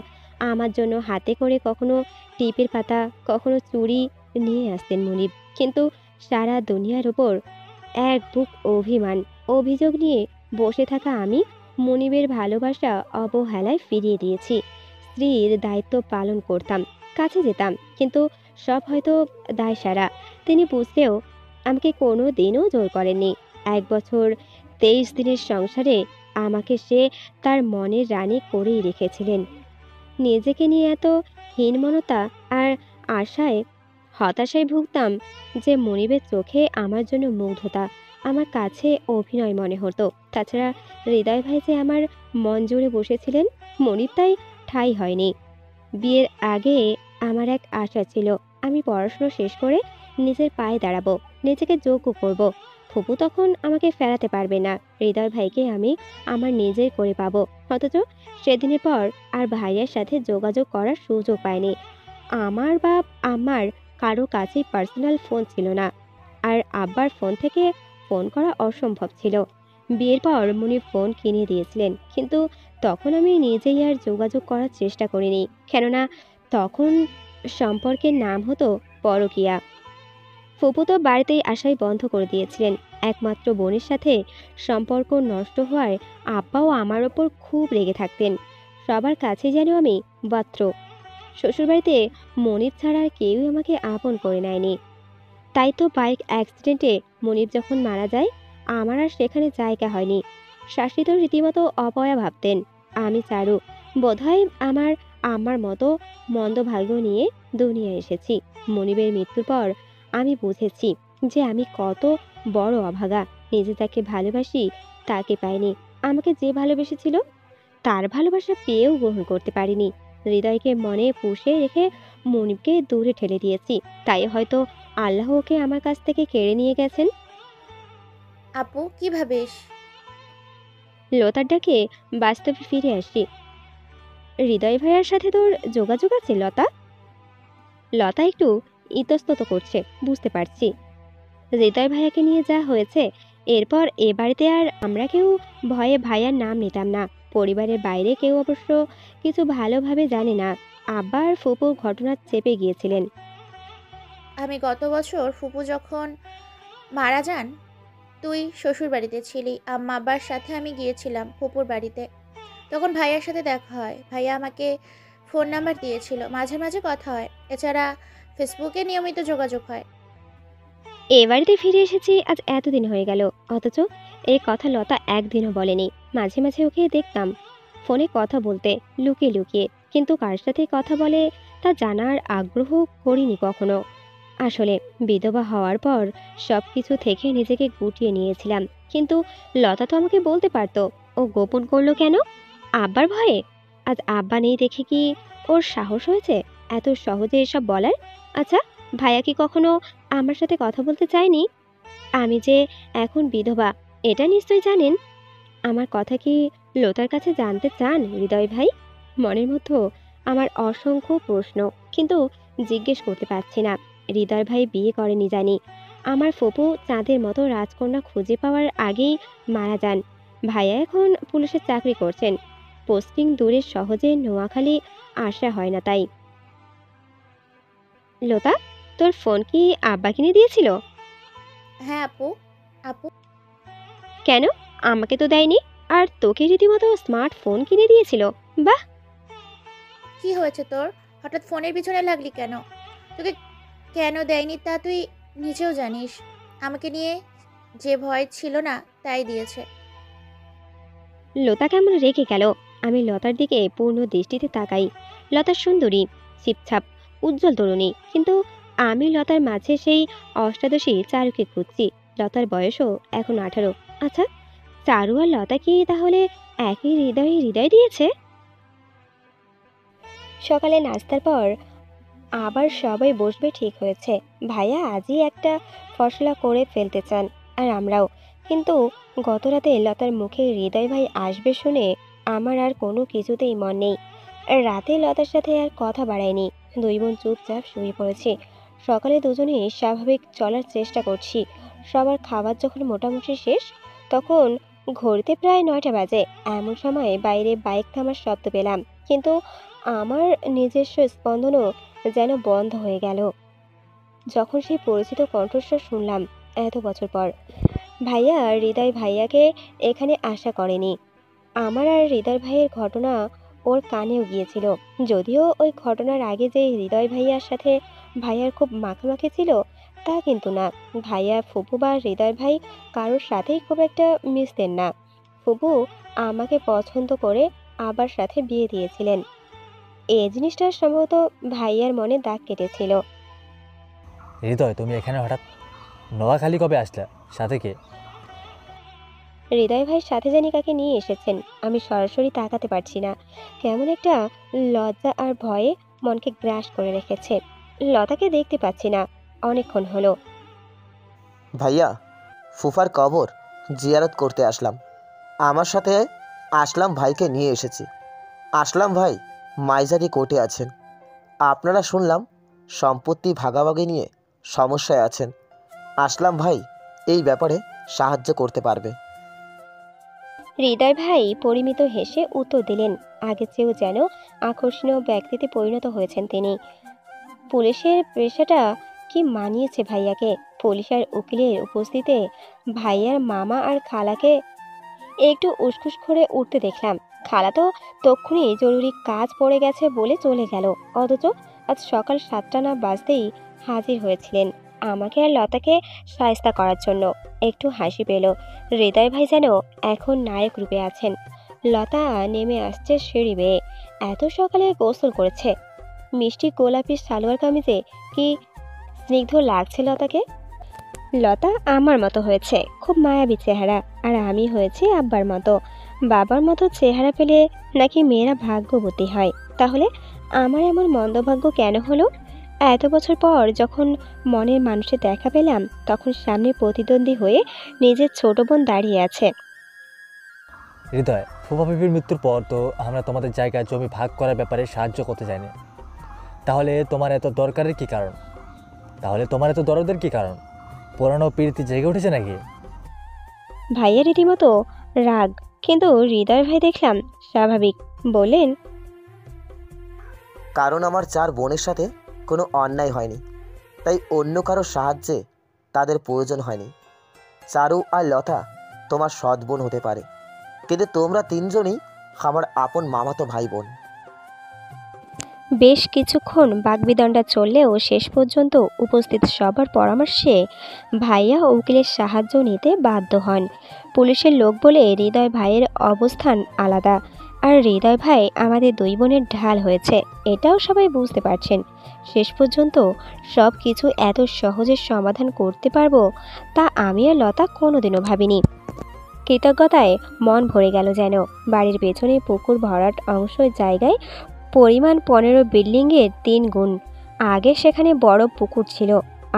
আমার জন্য হাতে করে কখনো টিপের পাতা, কখনো চুড়ি নিয়ে আসতেন মুনিব। কিন্তু সারা দুনিয়ার উপর এক বুক অভিমান, অভিযোগ নিয়ে বসে থাকা আমি মুনিবের ভালোবাসা অবহেলায় ফিরিয়ে দিয়েছি। স্ত্রীর দায়িত্ব পালন করতাম, কাছে যেতাম, কিন্তু সব হয়তো দায়সারা। তিনি বুঝলেও আমাকে কোনো দিনও জোর করেননি। 1 বছর 23 দিনের সংসারে আমাকে সে তার মনের রানী করেই রেখেছিলেন। নিজেকে নিয়ে এত হীনমনতা আর আশায় হতাশায় ভুগতাম যে মনিবের চোখে আমার জন্য মুগ্ধতা, আমার কাছে অভিনয় মনে হতো। তাছাড়া হৃদয় ভাই যে আমার মন জুড়ে বসেছিলেন, মনিব তাই ঠাঁই হয়নি। বিয়ের আগে আমার এক আশা ছিল, আমি পড়াশুনো শেষ করে নিজের পায়ে দাঁড়াবো, নিজেকে যোগ্য করব। ফুপু তখন আমাকে ফেরাতে পারবে না, হৃদয় ভাইকে আমি আমার নিজের করে পাবো। অথচ সেদিনের পর আর ভাইয়ের সাথে যোগাযোগ করার সুযোগ পাইনি। আমার বা আমার কারো কাছেই পার্সোনাল ফোন ছিল না, আর আব্বার ফোন থেকে ফোন করা অসম্ভব ছিল। বিয়ের পর মুনিব ফোন কিনে দিয়েছিলেন, কিন্তু তখন আমি নিজেই আর যোগাযোগ করার চেষ্টা করিনি, কেননা তখন সম্পর্কের নাম হতো পরকীয়া। ফুপু তো বাড়িতেই আসাই বন্ধ করে দিয়েছিলেন। একমাত্র বোনের সাথে সম্পর্ক নষ্ট হওয়ায় আব্বাও আমার ওপর খুব রেগে থাকতেন। সবার কাছে যেন আমি পাত্র। শ্বশুরবাড়িতে মনিব ছাড়া আর কেউই আমাকে আপন করে নেয়নি। তাই তো বাইক অ্যাক্সিডেন্টে মনিব যখন মারা যায়, আমার আর সেখানে জায়গা হয়নি। শাশুড়ি তো রীতিমতো অপয়া ভাবতেন আমি চারু। বোধহয় আমার আমার মতো মন্দ ভাগ্য নিয়ে দুনিয়ায় এসেছি। মনিবের মৃত্যুর পর আমি বুঝেছি যে আমি কত বড় অভাগা। নিজে যাকে ভালোবাসি তাকে পাইনি, আমাকে যে ভালোবেসেছিল তার ভালোবাসা পেয়েও গ্রহণ করতে পারিনি। হৃদয়কে মনে পুষে রেখে মনিবকে দূরে ঠেলে দিয়েছি। তাই হয়তো আল্লাহ ওকে আমার কাছ থেকে কেড়ে নিয়ে গেছেন। আপু কি ভাবিস? লতার ডাকে বাস্তবে ফিরে আসি। হৃদয় ভাইয়ার সাথে তোর যোগাযোগ আছে লতা? লতা একটু ইতস্তত করছে, বুঝতে পারছি। হৃদয় ভাইয়াকে নিয়ে যা হয়েছে, এরপর এ বাড়িতে আর আমরা কেউ ভয়ে ভাইয়ার নাম নিতাম না। পরিবারের বাইরে কেউ অবশ্য কিছু ভালোভাবে জানে না। আব্বা আর ফুপুর ঘটনা চেপে গিয়েছিলেন। আমি গত বছর ফুপু যখন মারা যান, তুই শ্বশুর বাড়িতে ছিলি। আম্মা আব্বার সাথে আমি গিয়েছিলাম ফুপুর বাড়িতে। তখন ভাইয়ার সাথে দেখা হয়। ভাইয়া আমাকে ফোন নাম্বার দিয়েছিল, মাঝে মাঝে কথা হয়। এছাড়া ফেসবুকে নিয়মিত যোগাযোগ হয়। এ বাড়িতে ফিরে এসেছি আজ এতদিন হয়ে গেল, অথচ এই কথা লতা একদিনও বলেনি। মাঝে মাঝে ওকে দেখতাম ফোনে কথা বলতে, লুকিয়ে লুকিয়ে, কিন্তু কার সাথে কথা বলে তা জানার আগ্রহ করিনি কখনো। আসলে বিধবা হওয়ার পর সব কিছু থেকে নিজেকে গুটিয়ে নিয়েছিলাম, কিন্তু লতা তো আমাকে বলতে পারতো। ও গোপন করলো কেন? আব্বার ভয়ে? আজ আব্বা নেই দেখে কি ওর সাহস হয়েছে এত সহজে এসব বলার? আচ্ছা, ভাইয়া কি কখনো আমার সাথে কথা বলতে চায়নি? আমি যে এখন বিধবা এটা নিশ্চয়ই জানেন। আমার কথা কি লতার কাছে জানতে চান হৃদয় ভাই? মনের মধ্যে আমার অসংখ্য প্রশ্ন, কিন্তু জিজ্ঞেস করতে পারছি না। হৃদয় ভাই বিয়ে করেনি জানি, আমার ফুপু চাঁদের মতো রাজকন্যা খুঁজে পাওয়ার আগেই মারা যান। ভাইয়া এখন পুলিশের চাকরি করছেন, পোস্টিং দূরে, সহজে নোয়াখালী আসা হয় না। তাই লতা, তোর ফোন কি আব্বা কিনে দিয়েছিল? হ্যাঁ আপু। আপু কেন? আমাকে তো দেয়নি, আর তোকে রীতিমতো স্মার্টফোন কিনে দিয়েছিল। বাহ! কি হয়েছে তোর? হঠাৎ ফোনের পিছনে লাগলি কেন? তোকে কেন দেয়নি তা তুই নিজেও জানিস। আমাকে নিয়ে যে ভয় ছিল না তাই দিয়েছে। লতা কেমন রেগে গেল। আমি লতার দিকে পূর্ণ দৃষ্টিতে তাকাই। লতা সুন্দরী, ছিপছাপ উজ্জ্বল তরুণী, কিন্তু আমি লতার মাঝে সেই অষ্টাদশী চারুকে খুঁজছি। লতার বয়সও এখন 18। আচ্ছা, চারু আর লতা কি তাহলে একই হৃদয়ে হৃদয় দিয়েছে? সকালে নাস্তার পর আবার সবাই বসবে ঠিক হয়েছে। ভাইয়া আজই একটা ফসলা করে ফেলতে চান, আর আমরাও। কিন্তু গতরাতে লতার মুখে হৃদয় ভাই আসবে শুনে আমার আর কোনো কিছুতেই মন নেই। রাতে লতার সাথে আর কথা বাড়ায়নি। দুই বোন চুপচাপ শুয়ে পড়েছি। সকালে দুজনেই স্বাভাবিক চলার চেষ্টা করছি। সবার খাবার যখন মোটামুটি শেষ, তখন ঘড়িতে প্রায় 9টা বাজে। এমন সময় বাইরে বাইক থামার শব্দ পেলাম, কিন্তু আমার নিজস্ব স্পন্দনও যেন বন্ধ হয়ে গেল যখন সেই পরিচিত কণ্ঠস্বর শুনলাম। এত বছর পর ভাইয়া হৃদয় ভাইয়াকে এখানে আশা করেনি। আমার আর হৃদয় ভাইয়ের ঘটনা ওর কানেও গিয়েছিল, যদিও ওই ঘটনার আগে যে হৃদয় ভাইয়ার সাথে ভাইয়ার খুব মাখামাখি ছিল তা কিন্তু না। ভাইয়া ফুপু বা হৃদয় ভাই কারোর সাথেই খুব একটা মিশতেন না। ফুপু আমাকে পছন্দ করে আবার সাথে বিয়ে দিয়েছিলেন। এই জিনিসটা সম্ভবত ভাইয়ার মনে দাগ কেটেছিল। হৃদয়, তুমি এখানে হঠাৎ? নোয়াখালী কবে আসলা? সাথে কে? হৃদয় ভাইয়ের সাথে জানি কাকে নিয়ে এসেছেন। আমি সরাসরি তাকাতে পারছি না। কেমন একটা লজ্জা আর ভয়ে মনকে গ্রাস করে রেখেছে। লতাকে দেখতে পাচ্ছি না অনেকক্ষণ হলো। ভাইয়া, ফুফার কবর জিয়ারত করতে আসলাম। আমার সাথে আসলাম ভাইকে নিয়ে এসেছি। আসলাম ভাই মাইজারি কোর্টে আছেন। আপনারা শুনলাম সম্পত্তি ভাগাভাগি নিয়ে সমস্যায় আছেন। আসলাম ভাই এই ব্যাপারে সাহায্য করতে পারবে। হৃদয় ভাই পরিমিত হেসে উত্তর দিলেন। আগের চেয়েও যেন আকর্ষণীয় ব্যক্তিতে পরিণত হয়েছেন তিনি। পুলিশের পেশাটা কি মানিয়েছে ভাইয়াকে। পুলিশ আর উকিলের উপস্থিতিতে ভাইয়ার মামা আর খালাকে একটু উসখুস করে উঠতে দেখলাম। খালা তো তক্ষুনি জরুরি কাজ পড়ে গেছে বলে চলে গেল, অথচ আজ সকাল 7টা না বাজতেই হাজির হয়েছিলেন আমাকে আর লতাকে সায়স্তা করার জন্য। একটু হাসি পেল। হৃদয় ভাই যেন এখন নায়ক রূপে আছেন। লতা নেমে আসছে সিঁড়ি বেয়ে। এত সকালে গোসল করেছে। মিষ্টি গোলাপি সালোয়ার কামিজে কি স্নিগ্ধ লাগছে লতাকে। লতা আমার মতো হয়েছে, খুব মায়াবী চেহারা, আর আমি হয়েছি আব্বার মতো। বাবার মতো চেহারা পেলে নাকি মেয়েরা ভাগ্যবতী হয়। তাহলে আমার এমন মন্দভাগ্য কেন হলো? এত বছর পর যখন মনের মানুষের দেখা পেলাম, তখন সামনে প্রতিদ্বন্দ্বী হয়ে নিজের ছোট বোন দাঁড়িয়ে আছে। হৃদয়, ফুফা পিপির মৃত্যুর পর তো আমরা তোমাদের জায়গায় জমি ভাগ করার ব্যাপারে সাহায্য করতে চাইনি। তাহলে তোমার এত দরকারের কি কারণ? তাহলে তোমার এত দরদের কি কারণ? পুরানো প্রীতি জেগে উঠেছে নাকি? ভাইয়া রীতিমতো রাগ, কিন্তু হৃদয় ভাই দেখলাম স্বাভাবিক। বললেন, কারণ আমার 4 বোনের সাথে কোনো অন্যায় হয়নি, তাই অন্য কারো সাহায্যে তাদের প্রয়োজন হয়নি। চারু আর লতা তোমার সৎ বোন হতে পারে, কিন্তু তোমরা 3জনই আমার আপন মামাতো ভাই বোন। বেশ কিছুক্ষণ বাগবিতণ্ডা চললেও শেষ পর্যন্ত উপস্থিত সবার পরামর্শে ভাইয়া ও উকিলের সাহায্য নিতে বাধ্য হন। পুলিশের লোক বলে হৃদয় ভাইয়ের অবস্থান আলাদা, আর হৃদয় ভাই আমাদের দুই বোনের ঢাল হয়েছে, এটাও সবাই বুঝতে পারছেন। শেষ পর্যন্ত সব কিছু এত সহজে সমাধান করতে পারবো তা আমি আর লতা কোনোদিনও ভাবিনি। কৃতজ্ঞতায় মন ভরে গেল যেন। বাড়ির পেছনে পুকুর ভরাট অংশ জায়গায় পরিমাণ 15 বিল্ডিংয়ের 3 গুণ। আগে সেখানে বড় পুকুর ছিল।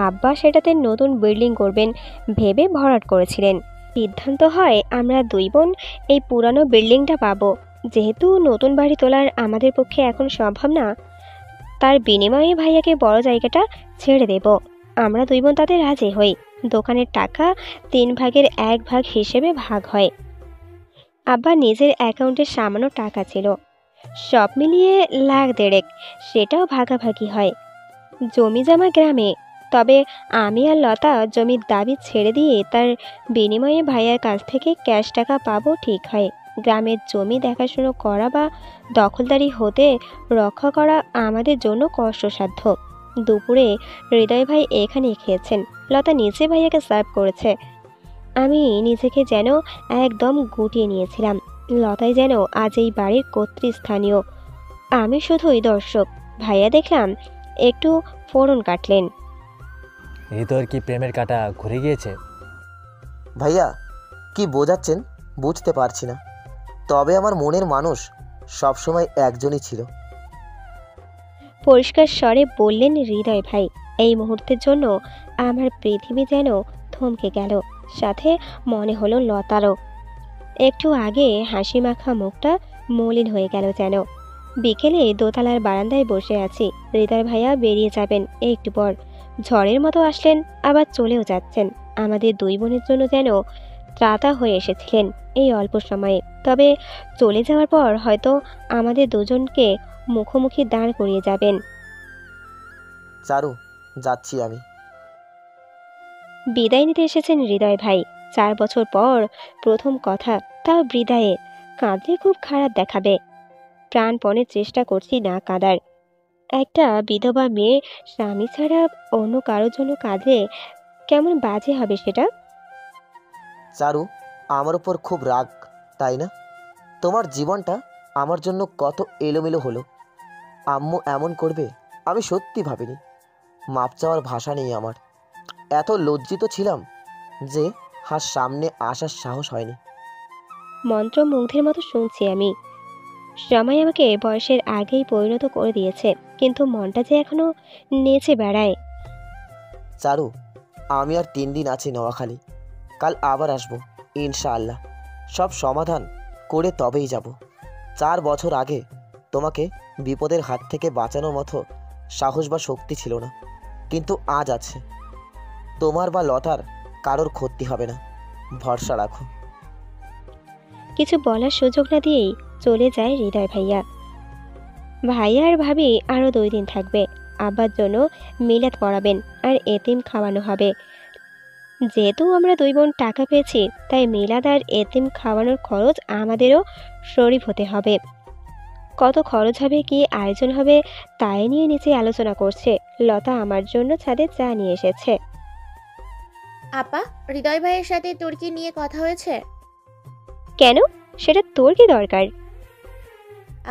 আব্বা সেটাতে নতুন বিল্ডিং করবেন ভেবে ভরাট করেছিলেন। সিদ্ধান্ত হয় আমরা দুই বোন এই পুরানো বিল্ডিংটা পাবো। যেহেতু নতুন বাড়ি তোলার আমাদের পক্ষে এখন সম্ভব না, তার বিনিময়ে ভাইয়াকে বড় জায়গাটা ছেড়ে দেব। আমরা দুই বোন তাতে রাজি হই। দোকানের টাকা 3 ভাগের 1 ভাগ হিসেবে ভাগ হয়। আব্বা নিজের অ্যাকাউন্টে সামান্য টাকা ছিল, সব মিলিয়ে 1.5 লাখ, সেটাও ভাগাভাগি হয়। জমি জমা গ্রামে, তবে আমি আর লতা জমির দাবি ছেড়ে দিয়ে তার বিনিময়ে ভাইয়ার কাছ থেকে ক্যাশ টাকা পাবো ঠিক হয়। গ্রামের জমি দেখাশুনো করা বা দখলদারি হতে রক্ষা করা আমাদের জন্য কষ্টসাধ্য। দুপুরে হৃদয় ভাই এখানে খেয়েছেন, লতা নিচে ভাইয়াকে সার্ভ করেছে। আমি নিজেকে যেন একদম গুটিয়ে নিয়েছিলাম। লতাই যেন আজ এই বাড়ির কর্তৃস্থানীয়, আমি শুধুই দর্শক। ভাইয়া দেখলাম একটু ফোড়ন কাটলেন। হৃদয়ের কি প্রেমের কাঁটা ঘুরে গিয়েছে? ভাইয়া কি বোঝাচ্ছেন বুঝতে পারছি না, তবে আমার মনের মানুষ সবসময় একজনই ছিল। পরিষ্কার স্বরে বললেন হৃদয় ভাই। এই মুহূর্তের জন্য আমার পৃথিবী যেন থমকে গেল, সাথে মনে হলো লতারও। একটু আগে হাসি মাখা মুখটা মলিন হয়ে গেল যেন। বিকেলে দোতলার বারান্দায় বসে আছি, হৃদয় ভাইয়া বেরিয়ে যাবেন একটু পর। ঝড়ের মতো আসলেন, আবার চলেও যাচ্ছেন। আমাদের দুই বোনের জন্য যেন ত্রাতা হয়ে এসেছিলেন এই অল্প সময়ে। তবে চলে যাওয়ার পর হয়তো আমাদের দুজনকে মুখোমুখি দাঁড় করিয়ে যাবেন। চারু, যাচ্ছি আমি। বিদায় নিতে এসেছেন হৃদয় ভাই। 4 বছর পর প্রথম কথা, তাও বিদায়ে। কাঁদলে খুব খারাপ দেখাবে। প্রাণপণে চেষ্টা করছি না কাঁদার। একটা বিধবা মেয়ে স্বামী ছাড়া অন্য কারোর জন্য কাঁদলে কেমন বাজে হবে সেটা। চারু, আমার উপর খুব রাগ, তাই না? তোমার জীবনটা আমার জন্য কত এলোমেলো হলো। আম্মু এমন করবে আমি সত্যি ভাবিনি। মাপ চাওয়ার ভাষা নেই আমার। এত লজ্জিত ছিলাম যে সামনে আসার সাহস হয়নি। মন্ত্রমুগ্ধের মতো শুনছি আমি। সময় আমাকে বয়সের আগেই পরিণত করে দিয়েছে, কিন্তু মনটা যে এখনো নেচে বেড়ায়। চারু, আমি আর 3 দিন আছি নোয়াখালী। কাল আবার আসবো ইনশাআল্লাহ। সব সমাধান করে তবেই যাব। 4 বছর আগে তোমাকে বিপদের হাত থেকে বাঁচানোর মতো সাহস বা শক্তি ছিল না, কিন্তু আজ আছে। তোমার বা লতার কারোর ক্ষতি হবে না, ভরসা রাখো। কিছু বলার সুযোগ না দিয়েই চলে যায় হৃদয় ভাইয়া। ভাইয়া আর ভাবি আরো 2 দিন থাকবে। আব্বার জন্য মিলাদ পড়াবেন আর এতিম খাওয়ানো হবে। যেহেতু আমরা 2 বোন টাকা পেয়েছি, তাই মিলাদ আর এতিম খাওয়ানোর খরচ আমাদেরও শরীফ হতে হবে। কত খরচ হবে, কি আয়োজন হবে, তাই নিয়ে নিচে আলোচনা করছে। লতা আমার জন্য ছাদে চা নিয়ে এসেছে। আপা, হৃদয় ভাইয়ের সাথে তুর্কি নিয়ে কথা হয়েছে? কেন? সেটা তোর কি দরকার?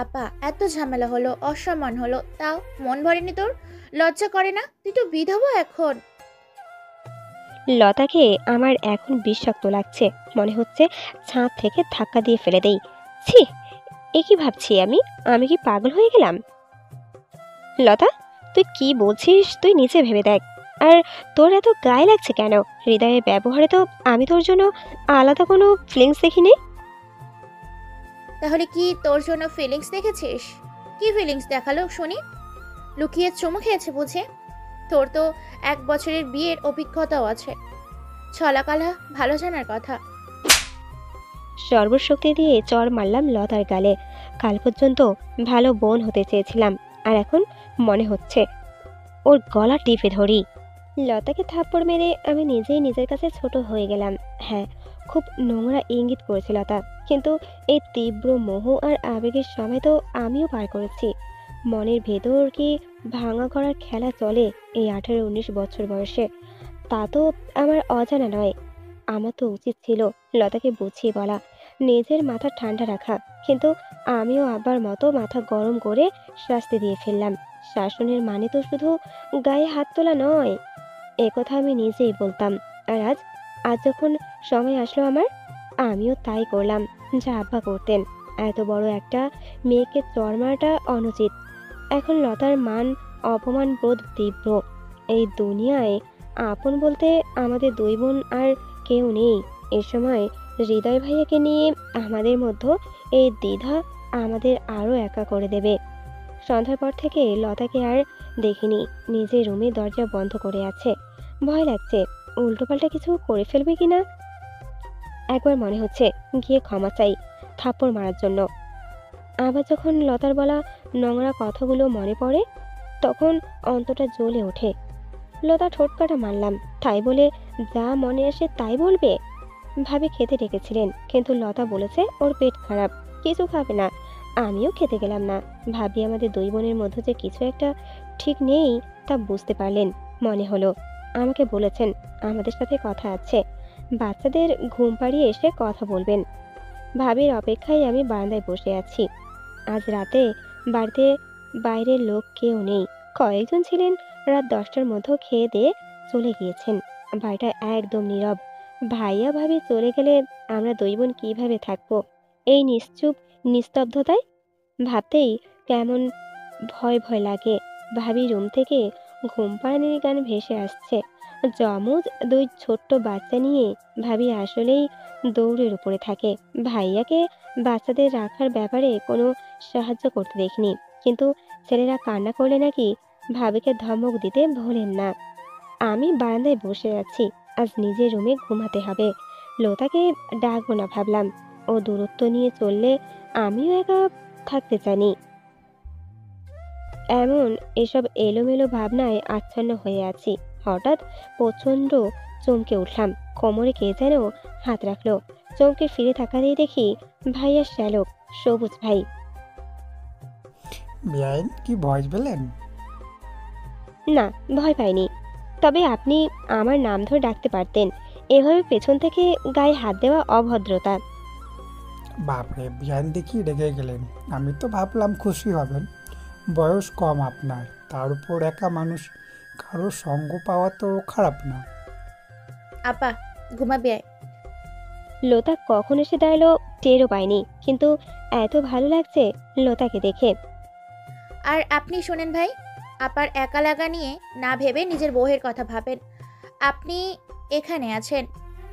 আপা, এত ঝামেলা হলো, অসম্মান হলো, তাও মন ভরেনি তোর? লজ্জা করে না? তুই তো বিধবা এখন। লতাকে আমার এখন বিষাক্ত লাগছে। মনে হচ্ছে ছাদ থেকে ধাক্কা দিয়ে ফেলে দেই। ছি, এ কি ভাবছি আমি? আমি কি পাগল হয়ে গেলাম? লতা, তুই কি বলছিস তুই নিচে ভেবে দেখ। আর তোর এত গায়ে লাগছে কেন? হৃদয়ের ব্যবহারে তো আমি তোর জন্য আলাদা কোনো ফিলিংস দেখিনি। তাহলে কি তোর জন্য ফিলিংস দেখেছিস? কি ফিলিংস দেখালো শুনি? লুকিয়ে চুমু খেয়েছে বুঝে? তোর তো 1 বছরের বিয়ের অভিজ্ঞতাও আছে। ছলাকালা ভালো জানার কথা। সর্বশক্তি দিয়ে চড় মারলাম লতার গালে। কাল পর্যন্ত ভালো বোন হতে চেয়েছিলাম, আর এখন মনে হচ্ছে ওর গলা টিপে ধরি। লতাকে থাপ্পড় মেরে আমি নিজেই নিজের কাছে ছোট হয়ে গেলাম। হ্যাঁ, খুব নোংরা ইঙ্গিত করেছে লতা, কিন্তু এই তীব্র মোহ আর আবেগের সময় তো আমিও পার করেছি। মনের ভেতর কি ভাঙা করার খেলা চলে এই 18-19 বছর বয়সে? তা তো আমার অজানা নয়। আমার তো উচিত ছিল লতাকে বুঝিয়ে বলা, নিজের মাথা ঠান্ডা রাখা, কিন্তু আমিও আবার মতো মাথা গরম করে শাস্তি দিয়ে ফেললাম। শাসনের মানে তো শুধু গায়ে হাত তোলা নয়, একথা আমি নিজেই বলতাম। আর আজ আজ যখন সময় আসলো আমার, আমিও তাই করলাম যা আব্বা করতেন। এত বড় একটা মেয়েকে চড় মারাটা অনুচিত। এখন লতার মান অপমান বোধ তীব্র। এই দুনিয়ায় আপন বলতে আমাদের 2 বোন আর কেউ নেই। এ সময় হৃদয় ভাইয়াকে নিয়ে আমাদের মধ্যে এই দ্বিধা আমাদের আরো একা করে দেবে। সন্ধ্যার পর থেকে লতাকে আর দেখিনি। নিজের রুমে দরজা বন্ধ করে আছে। ভয় লাগছে উল্টোপাল্টা কিছু করে ফেলবে কিনা। একবার মনে হচ্ছে গিয়ে ক্ষমা চাই থাপ্পড় মারার জন্য। আবার যখন লতার বলা নোংরা কথাগুলো মনে পড়ে, তখন অন্তটা জ্বলে ওঠে। লতা ঠোঁটকাটা মারলাম, তাই বলে যা মনে আসে তাই বলবে? ভাবে খেতে ডেকেছিলেন, কিন্তু লতা বলেছে ওর পেট খারাপ, কিছু খাবে না। আমিও খেতে গেলাম না। ভাবি আমাদের 2 বোনের মধ্যে যে কিছু একটা ঠিক নেই তা বুঝতে পারলেন। মনে হলো আমাকে বলেছেন আমাদের সাথে কথা আছে, বাচ্চাদের ঘুম পাড়িয়ে এসে কথা বলবেন। ভাবির অপেক্ষায় আমি বারান্দায় বসে আছি। আজ রাতে বাড়িতে বাইরের লোক কেউ নেই। কয়েকজন ছিলেন, রাত 10টার মধ্যে খেয়ে দিয়ে চলে গিয়েছেন। বাড়িটা একদম নীরব। ভাইয়া ভাবি চলে গেলে আমরা দুই বোন কিভাবে থাকবো এই নিশ্চুপ নিস্তব্ধতায়? ভাবতেই কেমন ভয় ভয় লাগে। ভাবি রুম থেকে ঘুম পাড়ানির গান ভেসে আসছে। যমজ দুই ছোট্ট বাচ্চা নিয়ে ভাবি আসলেই দৌড়ের উপরে থাকে। ভাইয়াকে বাচ্চাদের রাখার ব্যাপারে কোনো সাহায্য করতে দেখিনি, কিন্তু ছেলেরা কান্না করলে নাকি ভাবিকে ধমক দিতে ভোলেন না। আমি বারান্দায় বসে আছি, আজ নিজের রুমে ঘুমাতে হবে। লতাকে ডাকবো না ভাবলাম, ও দূরত্ব নিয়ে চললে আমিও একা থাকতে জানি। এমন এসব এলোমেলো ভাবনায় আচ্ছন্ন হয়ে আছি। হঠাৎ প্রচণ্ড চমকে উঠলাম। কোমরে কে যেন হাত রাখলো। চমকে ফিরে তাকাতেই দেখি ভাইয়া শ্যালক, সবুজ ভাই। বেআইন কি ভয় পেলেন? না, ভয় পাইনি। তবে আপনি আমার নাম ধরে ডাকতে পারতেন। এভাবে পেছন থেকে গায়ে হাত দেওয়া অভদ্রতা। বাপরে, বেআইন দেখি রেগে গেলেন। আমি তো ভাবলাম খুশি হবেন, বয়স কম আপনার, তার উপর একা মানুষ, কারো সঙ্গ পাওয়া তো খারাপ না। আপা, ঘুমাবি আয়। লতা কখন এসে দাঁড়ালো টেরও পাইনি, কিন্তু এত ভালো লাগছে লতাকে দেখে। আর আপনি শোনেন ভাই, আপার একা লাগা নিয়ে না ভেবে নিজের বউয়ের কথা ভাবেন। আপনি এখানে আছেন,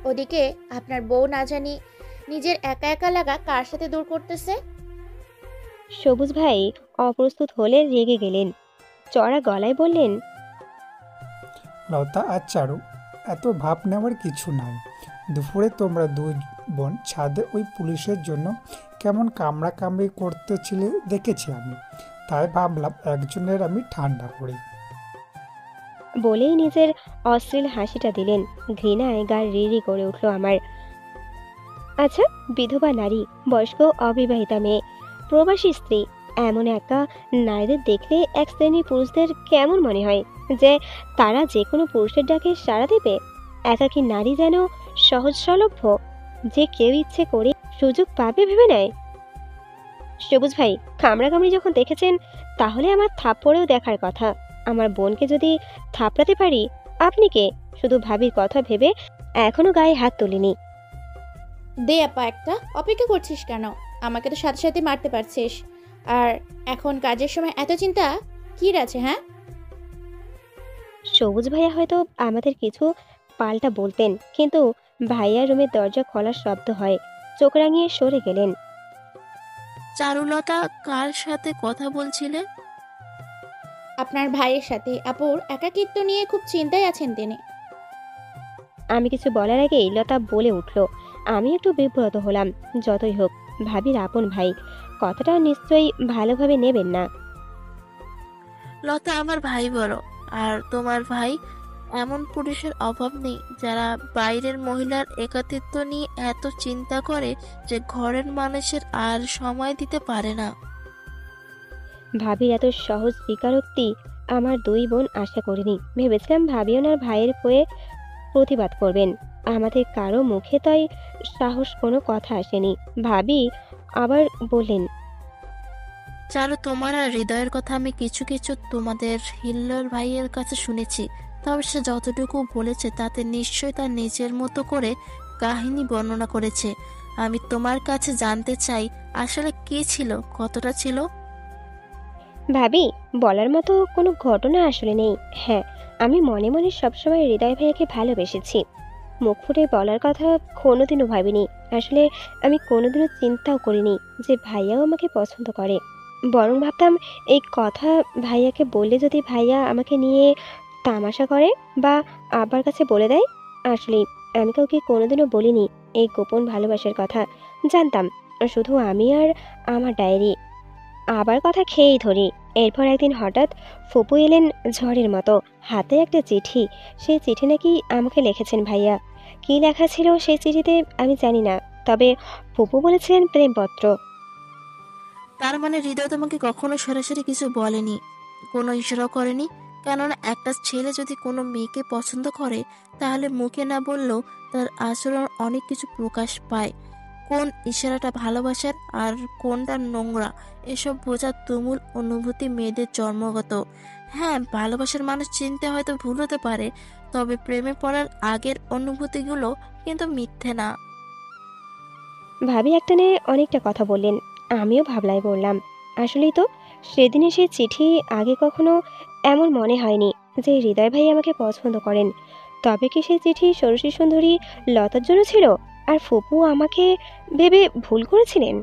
ওদিকে আপনার বউ না জানি নিজের একা একা লাগা কার সাথে দূর করতেছে। সবুজ ভাই অপ্রস্তুত হলে রেগে গেলেন। চড়া গলায় বললেন, লতা আর চারু, এত ভাব নেওয়ার কিছু নাই। দুপুরে তোমরা দুই বোন ছাদে ওই পুলিশের জন্য কেমন কামড়াকামড়ি করতেছিলে দেখেছি আমি, তাই ভাবলাম একজনের আমি ঠান্ডা করি। বলেই নিজের অশ্লীল হাসিটা দিলেন। ঘৃণায় গা রিরি করে উঠল আমার। আচ্ছা, বিধবা নারী, বয়স্ক অবিবাহিতা মেয়ে, প্রবাসী স্ত্রী, এমন একা নারীদের দেখলে এক শ্রেণীর পুরুষদের কেমন মনে হয় যে তারা যে কোনো পুরুষের ডাকে সাড়া দেবে? একাকী নারী যেন সহজলভ্য, যে কেউ ইচ্ছে করে সুযোগ পাবে ভেবে নেয়। সবুজ ভাই, কামড়াকামড়ি যখন দেখেছেন, তাহলে আমার থাপ্পড়েও দেখার কথা। আমার বোনকে যদি থাপড়াতে পারি, আপনি কে? শুধু ভাবির কথা ভেবে এখনো গায়ে হাত তুলিনি। দে আপা একটা, অপেক্ষা করছিস কেন? আমাকে তো সাথে সাথে মারতে পারছিস, আর এখন কাজের সময় এত চিন্তা কি আছে? হ্যাঁ, সবুজ ভাইয়া হয়তো আমাদের কিছু পাল্টা বলতেন, কিন্তু ভাইয়া রুমের দরজা খোলার শব্দ হয়। চোখ রাঙিয়ে সরে গেলেন। চারুলতা কার সাথে কথা বলছিলে? আপনার ভাইয়ের সাথে। আপুর একাকিত্ব নিয়ে খুব চিন্তায় আছেন তিনি। আমি কিছু বলার আগেই লতা বলে উঠল। আমি একটু বিব্রত হলাম। যতই হোক ভাবির আপন ভাই, কথাটা নিশ্চয়ই ভালোভাবে নেবেন না। লতা আমার ভাই বড়, আর তোমার ভাই। এমন পুরুষের অভাব নেই যারা বাইরের মহিলার একাকিত্ব নিয়ে এত চিন্তা করে যে ঘরের মানুষের আর সময় দিতে পারে না। ভাবির এত সহজ স্বীকারোক্তি আমার দুই বোন আশা করিনি। ভেবেছিলাম ভাবি ওনার ভাইয়ের হয়ে প্রতিবাদ করবেন। আমাদের কারো মুখে তাই সাহস কোনো কথা আসেনি। ভাবি আবার বললেন, চারু, তোমার আর হৃদয়ের কথা আমি কিছু কিছু তোমাদের হিল্লোর ভাইয়ের কাছে শুনেছি। তবে সে যতটুকু বলেছে তাতে নিশ্চয়ই তার নিজের মতো করে কাহিনী বর্ণনা করেছে। আমি তোমার কাছে জানতে চাই আসলে কি ছিল, কতটা ছিল? ভাবি, বলার মতো কোনো ঘটনা আসলে নেই। হ্যাঁ, আমি মনে মনে সবসময় হৃদয় ভাইয়াকে ভালোবেসেছি। মুখ ফুটে বলার কথা কোনোদিনও ভাবিনি। আসলে আমি কোনোদিনও চিন্তাও করিনি যে ভাইয়াও আমাকে পছন্দ করে। বরং ভাবতাম এই কথা ভাইয়াকে বললে যদি ভাইয়া আমাকে নিয়ে তামাশা করে বা আব্বার কাছে বলে দেয়। আসলে আমি কাউকে কোনোদিনও বলিনি এই গোপন ভালোবাসার কথা। জানতাম শুধু আমি আর আমার ডায়েরি। আবার কথা খেয়েই ধরি। এরপর একদিন হঠাৎ ফুপু এলেন ঝড়ের মতো, হাতে একটা চিঠি। সেই চিঠি নাকি আমাকে লিখেছেন ভাইয়া। কি লেখা ছিল সেই চিঠিতে আমি জানি না, তবে ফুপু বলেছিলেন প্রেমপত্র। তার মানে হৃদয় তোমাকে কখনো সরাসরি কিছু বলেনি, কোনো ইশারা করেনি? কেননা একটা ছেলে যদি কোনো মেয়েকে পছন্দ করে তাহলে মুখে না বললেও তার আচরণ অনেক কিছু প্রকাশ পায়। কোন ইশারাটা ভালোবাসার আর কোনটা নোংরা এসব বোঝার তুমুল অনুভূতি মেয়েদের জন্মগত। হ্যাঁ, ভালোবাসার মানুষ চিনতে হয়তো ভুল হতে পারে, তবে প্রেমে পড়ার আগের অনুভূতিগুলো কিন্তু মিথ্যে না। ভাবি একটানে অনেকটা কথা বললেন, আমিও ভাবলায় পড়লাম। আসলেই তো, সেদিনে সেই চিঠি আগে কখনো এমন মনে হয়নি যে হৃদয় ভাই আমাকে পছন্দ করেন। তবে কি সেই চিঠি ষোড়শী সুন্দরী লতার জন্য ছিল, আর ফুপু আমাকে ভেবে ভুল করেছিলেন?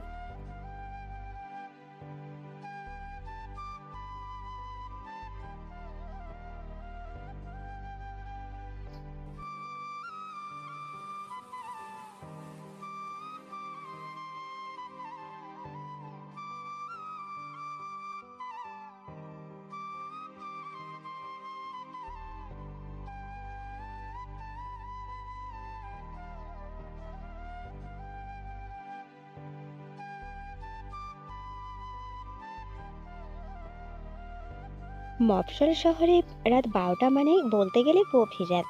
মফস্বল শহরে রাত 12টা মানে বলতে গেলে গভীর রাত।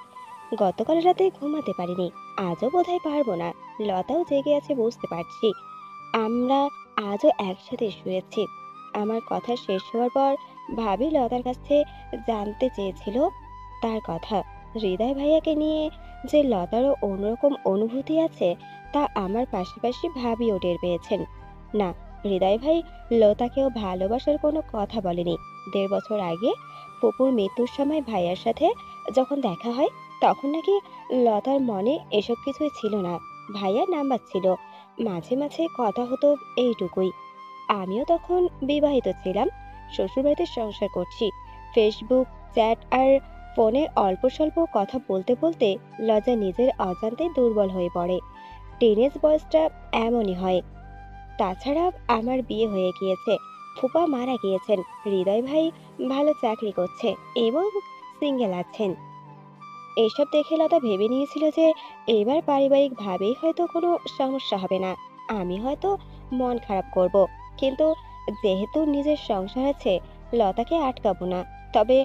গতকাল রাতে ঘুমাতে পারিনি, আজও বোধহয় পারবো না। লতাও জেগে আছে বুঝতে পারছি। আমরা আজও একসাথে শুয়েছি। আমার কথা শেষ হওয়ার পর ভাবি লতার কাছে জানতে চেয়েছিল তার কথা। হৃদয় ভাইয়াকে নিয়ে যে লতারও অন্যরকম অনুভূতি আছে তা আমার পাশাপাশি ভাবিও টের পেয়েছেন। না, হৃদয় ভাই লতাকেও ভালোবাসার কোনো কথা বলেনি। 1.5 বছর আগে ফুপুর মৃত্যুর সময় ভাইয়ার সাথে যখন দেখা হয়, তখন নাকি লতার মনে এসব কিছুই ছিল না। ভাইয়ার নাম্বার ছিল, মাঝে মাঝে কথা হতো, এইটুকুই। আমিও তখন বিবাহিত ছিলাম, শ্বশুরবাড়িতে সংসার করছি। ফেসবুক, চ্যাট আর ফোনে অল্প স্বল্প কথা বলতে বলতে লজ্জা নিজের অজান্তে দুর্বল হয়ে পড়ে। টিনেজ বয়সটা এমনই হয়। তাছাড়া আমার বিয়ে হয়ে গিয়েছে, ফুপা মারা গিয়েছেন, হৃদয় ভাই ভালো চাকরি করছে এবং সিঙ্গেল আছেন। এসব দেখে লতা ভেবে নিয়েছিল যে এবার পারিবারিকভাবেই হয়তো কোনো সমস্যা হবে না, আমি হয়তো মন খারাপ করব। কিন্তু যেহেতু নিজের সংসার আছে, লতাকে আটকাবো না। তবে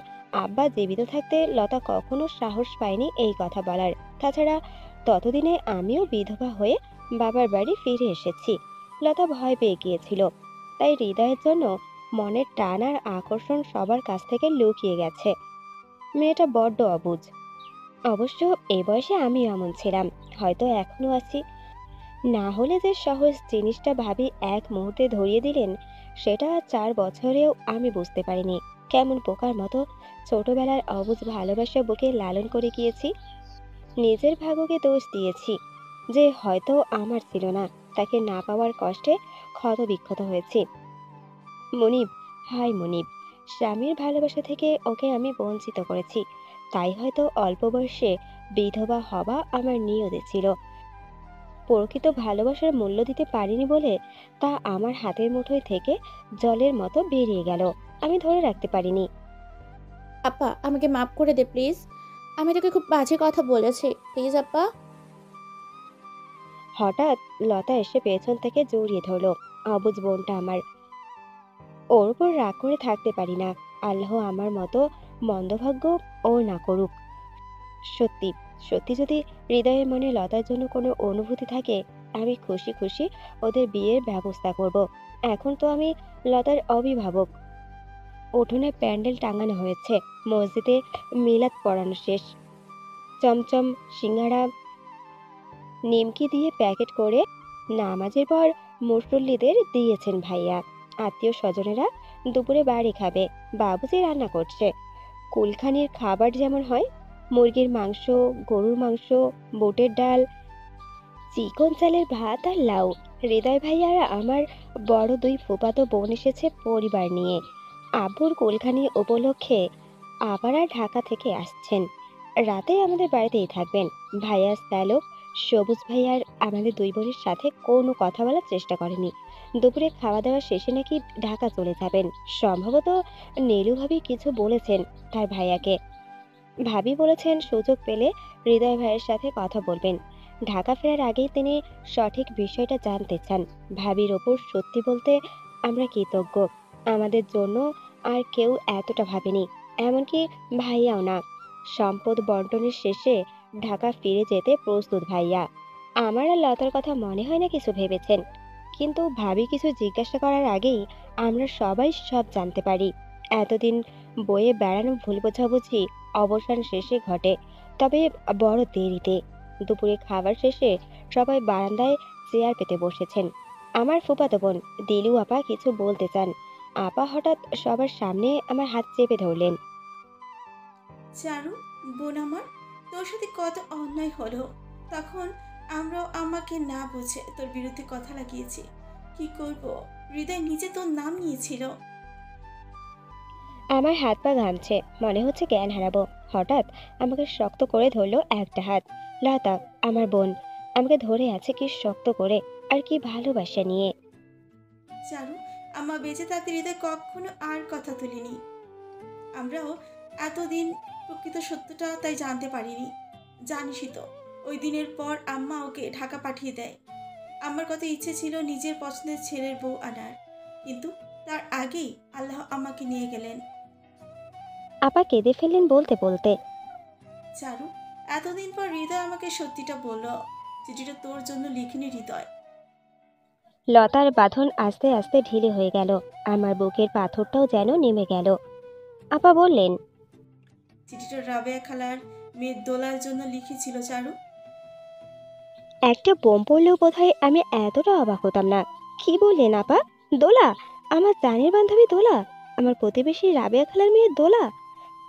আব্বা জীবিত থাকতে লতা কখনো সাহস পায়নি এই কথা বলার। তাছাড়া ততদিনে আমিও বিধবা হয়ে বাবার বাড়ি ফিরে এসেছি। লতা ভয় পেয়ে গিয়েছিল, তাই হৃদয়ের জন্য মনের টান আর আকর্ষণ সবার কাছ থেকে লুকিয়ে গেছে। মেয়েটা বড্ড অবুঝ। অবশ্য এই বয়সে আমিও এমন ছিলাম, হয়তো এখনো আছি। না হলে যে সহজ জিনিসটা ভাবি এক মুহূর্তে ধরিয়ে দিলেন, সেটা 4 বছরেও আমি বুঝতে পারিনি। কেমন পোকার মতো ছোটবেলার অবুঝ ভালোবাসা বুকে লালন করে গিয়েছি। নিজের ভাগ্যকে দোষ দিয়েছি যে হয়তো আমার ছিল না, তাকে না পাওয়ার কষ্টে ক্ষত বিক্ষত হয়েছি। মনিব, হাই মনিব, স্বামীর ভালোবাসা থেকে ওকে আমি বঞ্চিত করেছি, তাই হয়তো অল্প বয়সে বিধবা হওয়া আমার নিয়তে ছিল। প্রকৃত ভালোবাসার মূল্য দিতে পারিনি বলে তা আমার হাতের মুঠোয় থেকে জলের মতো বেরিয়ে গেল, আমি ধরে রাখতে পারিনি। আপা, আমাকে মাফ করে দে প্লিজ। আমি তোকে খুব বাজে কথা বলেছি, প্লিজ আপা। হঠাৎ লতা এসে পেছন থেকে জড়িয়ে ধরলো। অবুঝ বোনটা আমার, ওর উপর রাগ করে থাকতে পারি না। আল্লাহ আমার মতো মন্দভাগ্য ওর না করুক। সত্যি সত্যি যদি হৃদয়ের মনে লতার জন্য কোনো অনুভূতি থাকে, আমি খুশি খুশি ওদের বিয়ের ব্যবস্থা করব। এখন তো আমি লতার অভিভাবক। উঠোনে প্যান্ডেল টাঙানো হয়েছে, মসজিদে মিলাদ পড়ানো শেষ। চমচম, সিঙ্গারা, নিমকি দিয়ে প্যাকেট করে নামাজের পর মুসল্লিদের দিয়েছেন ভাইয়া। আত্মীয় স্বজনেরা দুপুরে বাড়ি খাবে, বাবুজি রান্না করছে। কুলখানির খাবার যেমন হয়, মুরগির মাংস, গরুর মাংস, বুটের ডাল, চিকন চালের ভাত আর লাউ। হৃদয় ভাইয়ারা আমার বড় 2 ফুফাতো বোন এসেছে পরিবার নিয়ে। আব্বুর কুলখানি উপলক্ষে আবার ঢাকা থেকে আসছেন, রাতে আমাদের বাড়িতেই থাকবেন। ভাইয়া শ্যালক, সবুজ ভাইয়ার আমাদের 2 বোনের সাথে কোনো কথা বলার চেষ্টা করেনি। দুপুরে খাওয়া দাওয়া শেষে নাকি ঢাকা চলে যাবেন। সম্ভবত নীলু ভাবি কিছু বলেছেন তার ভাইয়াকে। ভাবি বলেছেন সুযোগ পেলে হৃদয় ভাইয়ের সাথে কথা বলবেন। ঢাকা ফেরার আগেই তিনি সঠিক বিষয়টা জানতে চান। ভাবির ওপর সত্যি বলতে আমরা কৃতজ্ঞ। আমাদের জন্য আর কেউ এতটা ভাবেনি, এমনকি ভাইয়াও না। সম্পদ বন্টনের শেষে ঢাকা ফিরে যেতে প্রস্তুত ভাইয়া। আমার আর লতার কথা মনে হয় না কিছু ভেবেছেন, কিন্তু ভাবি কিছু জিজ্ঞাসা করার আগেই আমরা সবাই সব জানতে পারি। এতদিন বয়ে বেড়ানো ভুল বোঝাবুঝি অবসান শেষে ঘটে, তবে বড় দেরিতে। দুপুরে খাবার শেষে সবাই বারান্দায় চেয়ার পেতে বসেছেন। আমার ফুফাতো বোন দিলু আপা কিছু বলতে চান। আপা হঠাৎ সবার সামনে আমার হাত চেপে ধরলেন। চারু, বোন আমার, তোর সাথে কত অন্যায় হলো। তখন আমরাও আমাকে না বুঝে তোর বিরুদ্ধে কথা লাগিয়েছি। কি করব, হৃদয় নিজে তোর নাম নিয়েছিল। আমার হাত পা ঘামছে, মনে হচ্ছে জ্ঞান হারাবো। হঠাৎ আমাকে শক্ত করে ধরলো একটা হাত। লতা, আমার বোন, আমাকে ধরে আছে কি শক্ত করে, আর কি ভালোবাসা নিয়ে। চারু, আমার বেঁচে থাকতে হৃদয় কখনো আর কথা তুলিনি। আমরাও এতদিন প্রকৃত সত্যটা তাই জানতে পারিনি। জানিসই তো, ওই দিনের পর আম্মা ওকে ঢাকা পাঠিয়ে দেয়। আমার কত ইচ্ছে ছিল নিজের পছন্দের ছেলের বউ আনার, কিন্তু তার আগেই আল্লাহ আমাকে নিয়ে গেলেন। আপা কেঁদে ফেললেন বলতে বলতে। চারু, এতদিন পর হৃদয় আমাকে সত্যিটা বলল। চিঠিটা তোর জন্য লিখিনি হৃদয়। লতার বাঁধন আস্তে আস্তে ঢিলে হয়ে গেল, আমার বুকের পাথরটাও যেন নেমে গেল। আপা বললেন, চিঠিটা রাবেয়া খালার মেয়ের দোলার জন্য লিখেছিল চারু। একটা বোম পড়লেও বোধহয় আমি এতটা অবাক হতাম না। কি বললেন আপা? দোলা? আমার জানের বান্ধবী দোলা? আমার প্রতিবেশী রাবেয়া খালার মেয়ে দোলা?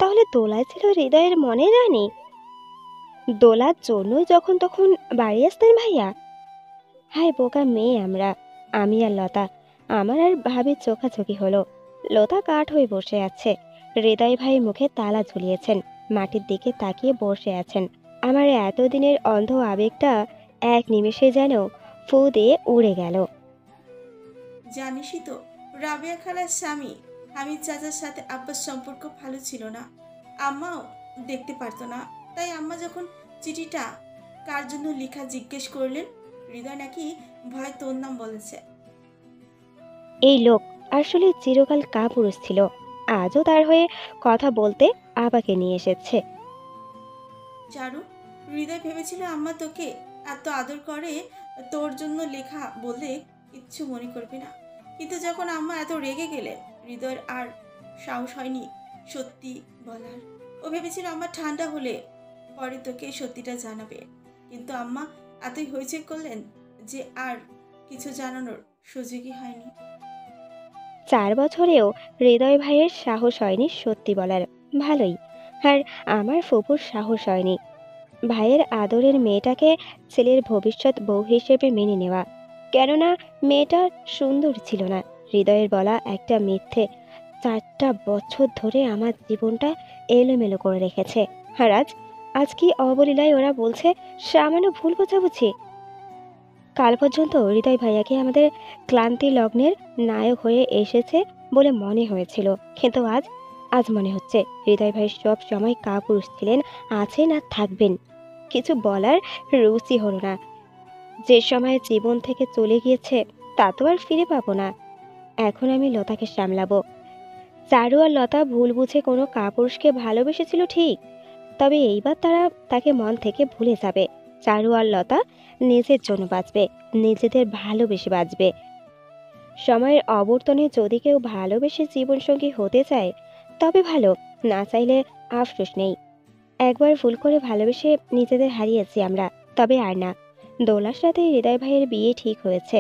তাহলে দোলায় ছিল হৃদয়ের মনের রানী? দোলার জন্যই যখন তখন বাড়ি আসতেন ভাইয়া? হায় বোকা মেয়ে আমরা, আমি আর লতা। আমার আর ভাবির চোখাচোখি হলো। লতা কাঠ হয়ে বসে আছে, হৃদয় ভাই মুখে তালা ঝুলিয়েছেন, মাটির দিকে তাকিয়ে বসে আছেন। আমার এতদিনের অন্ধ আবেগটা এক নিমেষে যেন ফু দিয়ে উড়ে গেল। জানিসই তো, রাবেয়া খালার স্বামী হামিদ চাচার সাথে আব্বার সম্পর্ক ভালো ছিল না। আম্মাও দেখতে পারতো না। তাই আম্মা যখন চিঠিটা কার জন্য লেখা জিজ্ঞেস করলেন, হৃদয় নাকি ভয় তোর নাম বলেছে। এই লোক আসলে চিরকাল কাপুরুষ ছিল, আজও তার হয়ে কথা বলতে আবাকে নিয়ে এসেছে। চারু, হৃদয় ভেবেছিল আম্মা তোকে এত আদর করে, তোর জন্য লেখা বললে কিচ্ছু মনে করবে না। কিন্তু যখন আম্মা এত রেগে গেলেন, হৃদয়ের আর সাহস হয়নি সত্যি বলার। ও ভেবেছিল আম্মা ঠান্ডা হলে পরে তোকে সত্যিটা জানাবে, কিন্তু আম্মা এতই হইচই করলেন যে আর কিছু জানানোর সুযোগই হয়নি। 4 বছরেও হৃদয় ভাইয়ের সাহস হয়নি সত্যি বলার। ভালোই। আর আমার ফুপুর সাহস হয়নি ভাইয়ের আদরের মেয়েটাকে ছেলের ভবিষ্যৎ বউ হিসেবে মেনে নেওয়া। কেননা মেয়েটা সুন্দর ছিল না। হৃদয়ের বলা একটা মিথ্যে 4টা বছর ধরে আমার জীবনটা এলোমেলো করে রেখেছে। আর আজ কি অবলীলায় ওরা বলছে সামান্য ভুল বোঝাবুঝি। কাল পর্যন্ত হৃদয় ভাইয়াকে আমাদের ক্লান্তি লগ্নের নায়ক হয়ে এসেছে বলে মনে হয়েছিল, কিন্তু আজ মনে হচ্ছে হৃদয় ভাই সব সময় কাপুরুষ ছিলেন, আছেন আর থাকবেন। কিছু বলার রুচি হলো না। যে সময় জীবন থেকে চলে গিয়েছে তা তো আর ফিরে পাবো না। এখন আমি লতাকে সামলাবো। চারু আর লতা ভুল বুঝে কোনো কাপুরুষকে ভালোবেসেছিল ঠিক, তবে এইবার তারা তাকে মন থেকে ভুলে যাবে। চারু আর লতা নিজের জন্য বাঁচবে, নিজেদের ভালোবেসে বাঁচবে। সময়ের অবর্তনে যদি কেউ ভালোবেসে জীবনসঙ্গী হতে চায় তবে ভালো, না চাইলে আফসোস নেই। একবার ভুল করে ভালোবেসে নিজেদের হারিয়েছি আমরা, তবে আর না। দোলার সাথে হৃদয় ভাইয়ের বিয়ে ঠিক হয়েছে।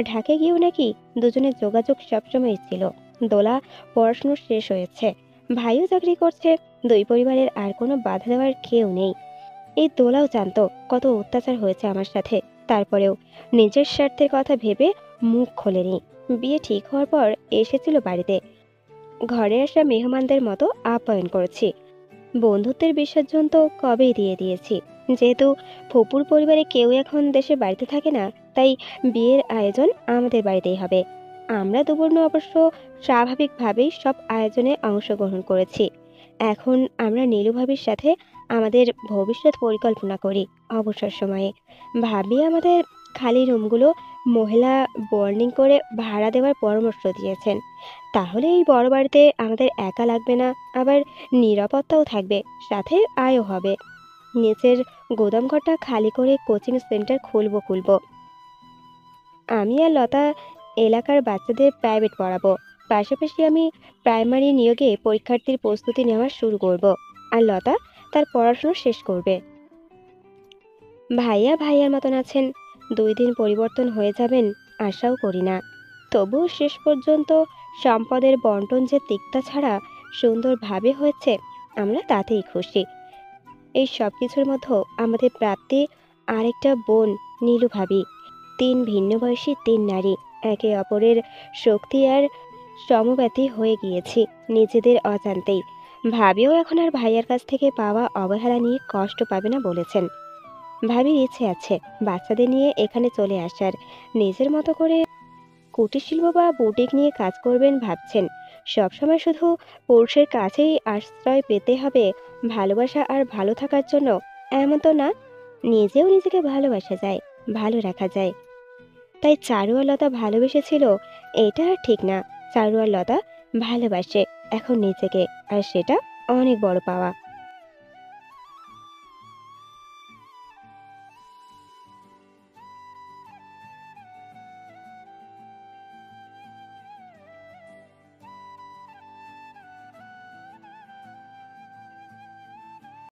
ঢাকে গিয়েও নাকি দুজনের যোগাযোগ সবসময় ছিল। দোলা পড়াশুনো শেষ হয়েছে, ভাইও চাকরি করছে। দুই পরিবারের আর কোনো বাধা দেওয়ার কেউ নেই। এই দোলাও জানতো কত অত্যাচার হয়েছে আমার সাথে, তারপরেও নিজের স্বার্থের কথা ভেবে মুখ খোলেনি। বিয়ে ঠিক হওয়ার পর এসেছিল বাড়িতে, ঘরে আসা মেহমানদের মতো আপ্যায়ন করেছি। বন্ধুত্বের বিসর্জন তো কবেই দিয়ে দিয়েছি। যেহেতু ফুপুর পরিবারে কেউ এখন দেশে বাড়িতে থাকে না, তাই বিয়ের আয়োজন আমাদের বাড়িতেই হবে। আমরা দুবর্ণ অবশ্য স্বাভাবিকভাবেই সব আয়োজনে অংশগ্রহণ করেছি। এখন আমরা নীলু ভাবির সাথে আমাদের ভবিষ্যৎ পরিকল্পনা করি অবসর সময়ে। ভাবি আমাদের খালি রুমগুলো মহিলা বোর্ডিং করে ভাড়া দেওয়ার পরামর্শ দিয়েছেন। তাহলে এই বড় বাড়িতে আমাদের একা লাগবে না, আবার নিরাপত্তাও থাকবে, সাথে আয়ও হবে। নিচের গোদামঘরটা খালি করে কোচিং সেন্টার খুলবো। আমি আর লতা এলাকার বাচ্চাদের প্রাইভেট পড়াবো, পাশাপাশি আমি প্রাইমারি নিয়োগে পরীক্ষার্থীর প্রস্তুতি নেওয়া শুরু করব, আর লতা তার পড়াশোনা শেষ করবে। ভাইয়া ভাইয়ার মতন আছেন, 2 দিন পরিবর্তন হয়ে যাবেন আশাও করি না। তবুও শেষ পর্যন্ত সম্পদের বন্টন যে তিক্তা ছাড়া সুন্দরভাবে হয়েছে, আমরা তাতেই খুশি। এই সব কিছুর মধ্যে আমাদের প্রাপ্তি আরেকটা বোন নীলু ভাবি। 3 ভিন্ন বয়সী 3 নারী, একে অপরের শক্তি আর সমব্যথী হয়ে গিয়েছি নিজেদের অজান্তেই। ভাবিও এখন আর ভাইয়ার কাছ থেকে পাওয়া অবহেলা নিয়ে কষ্ট পাবে না বলেছেন। ভাবির ইচ্ছে আছে বাচ্চাদের নিয়ে এখানে চলে আসার, নিজের মতো করে কুটির শিল্প বা বুটিক নিয়ে কাজ করবেন ভাবছেন। সবসময় শুধু পুরুষের কাছেই আশ্রয় পেতে হবে ভালোবাসা আর ভালো থাকার জন্য, এমন তো না। নিজেও নিজেকে ভালোবাসা যায়, ভালো রাখা যায়। তাই চারু আর লতা ভালোবেসেছিল এটা আর ঠিক না। চারু আর লতা ভালোবাসে এখন নিজেকে, আর সেটা অনেক বড় পাওয়া।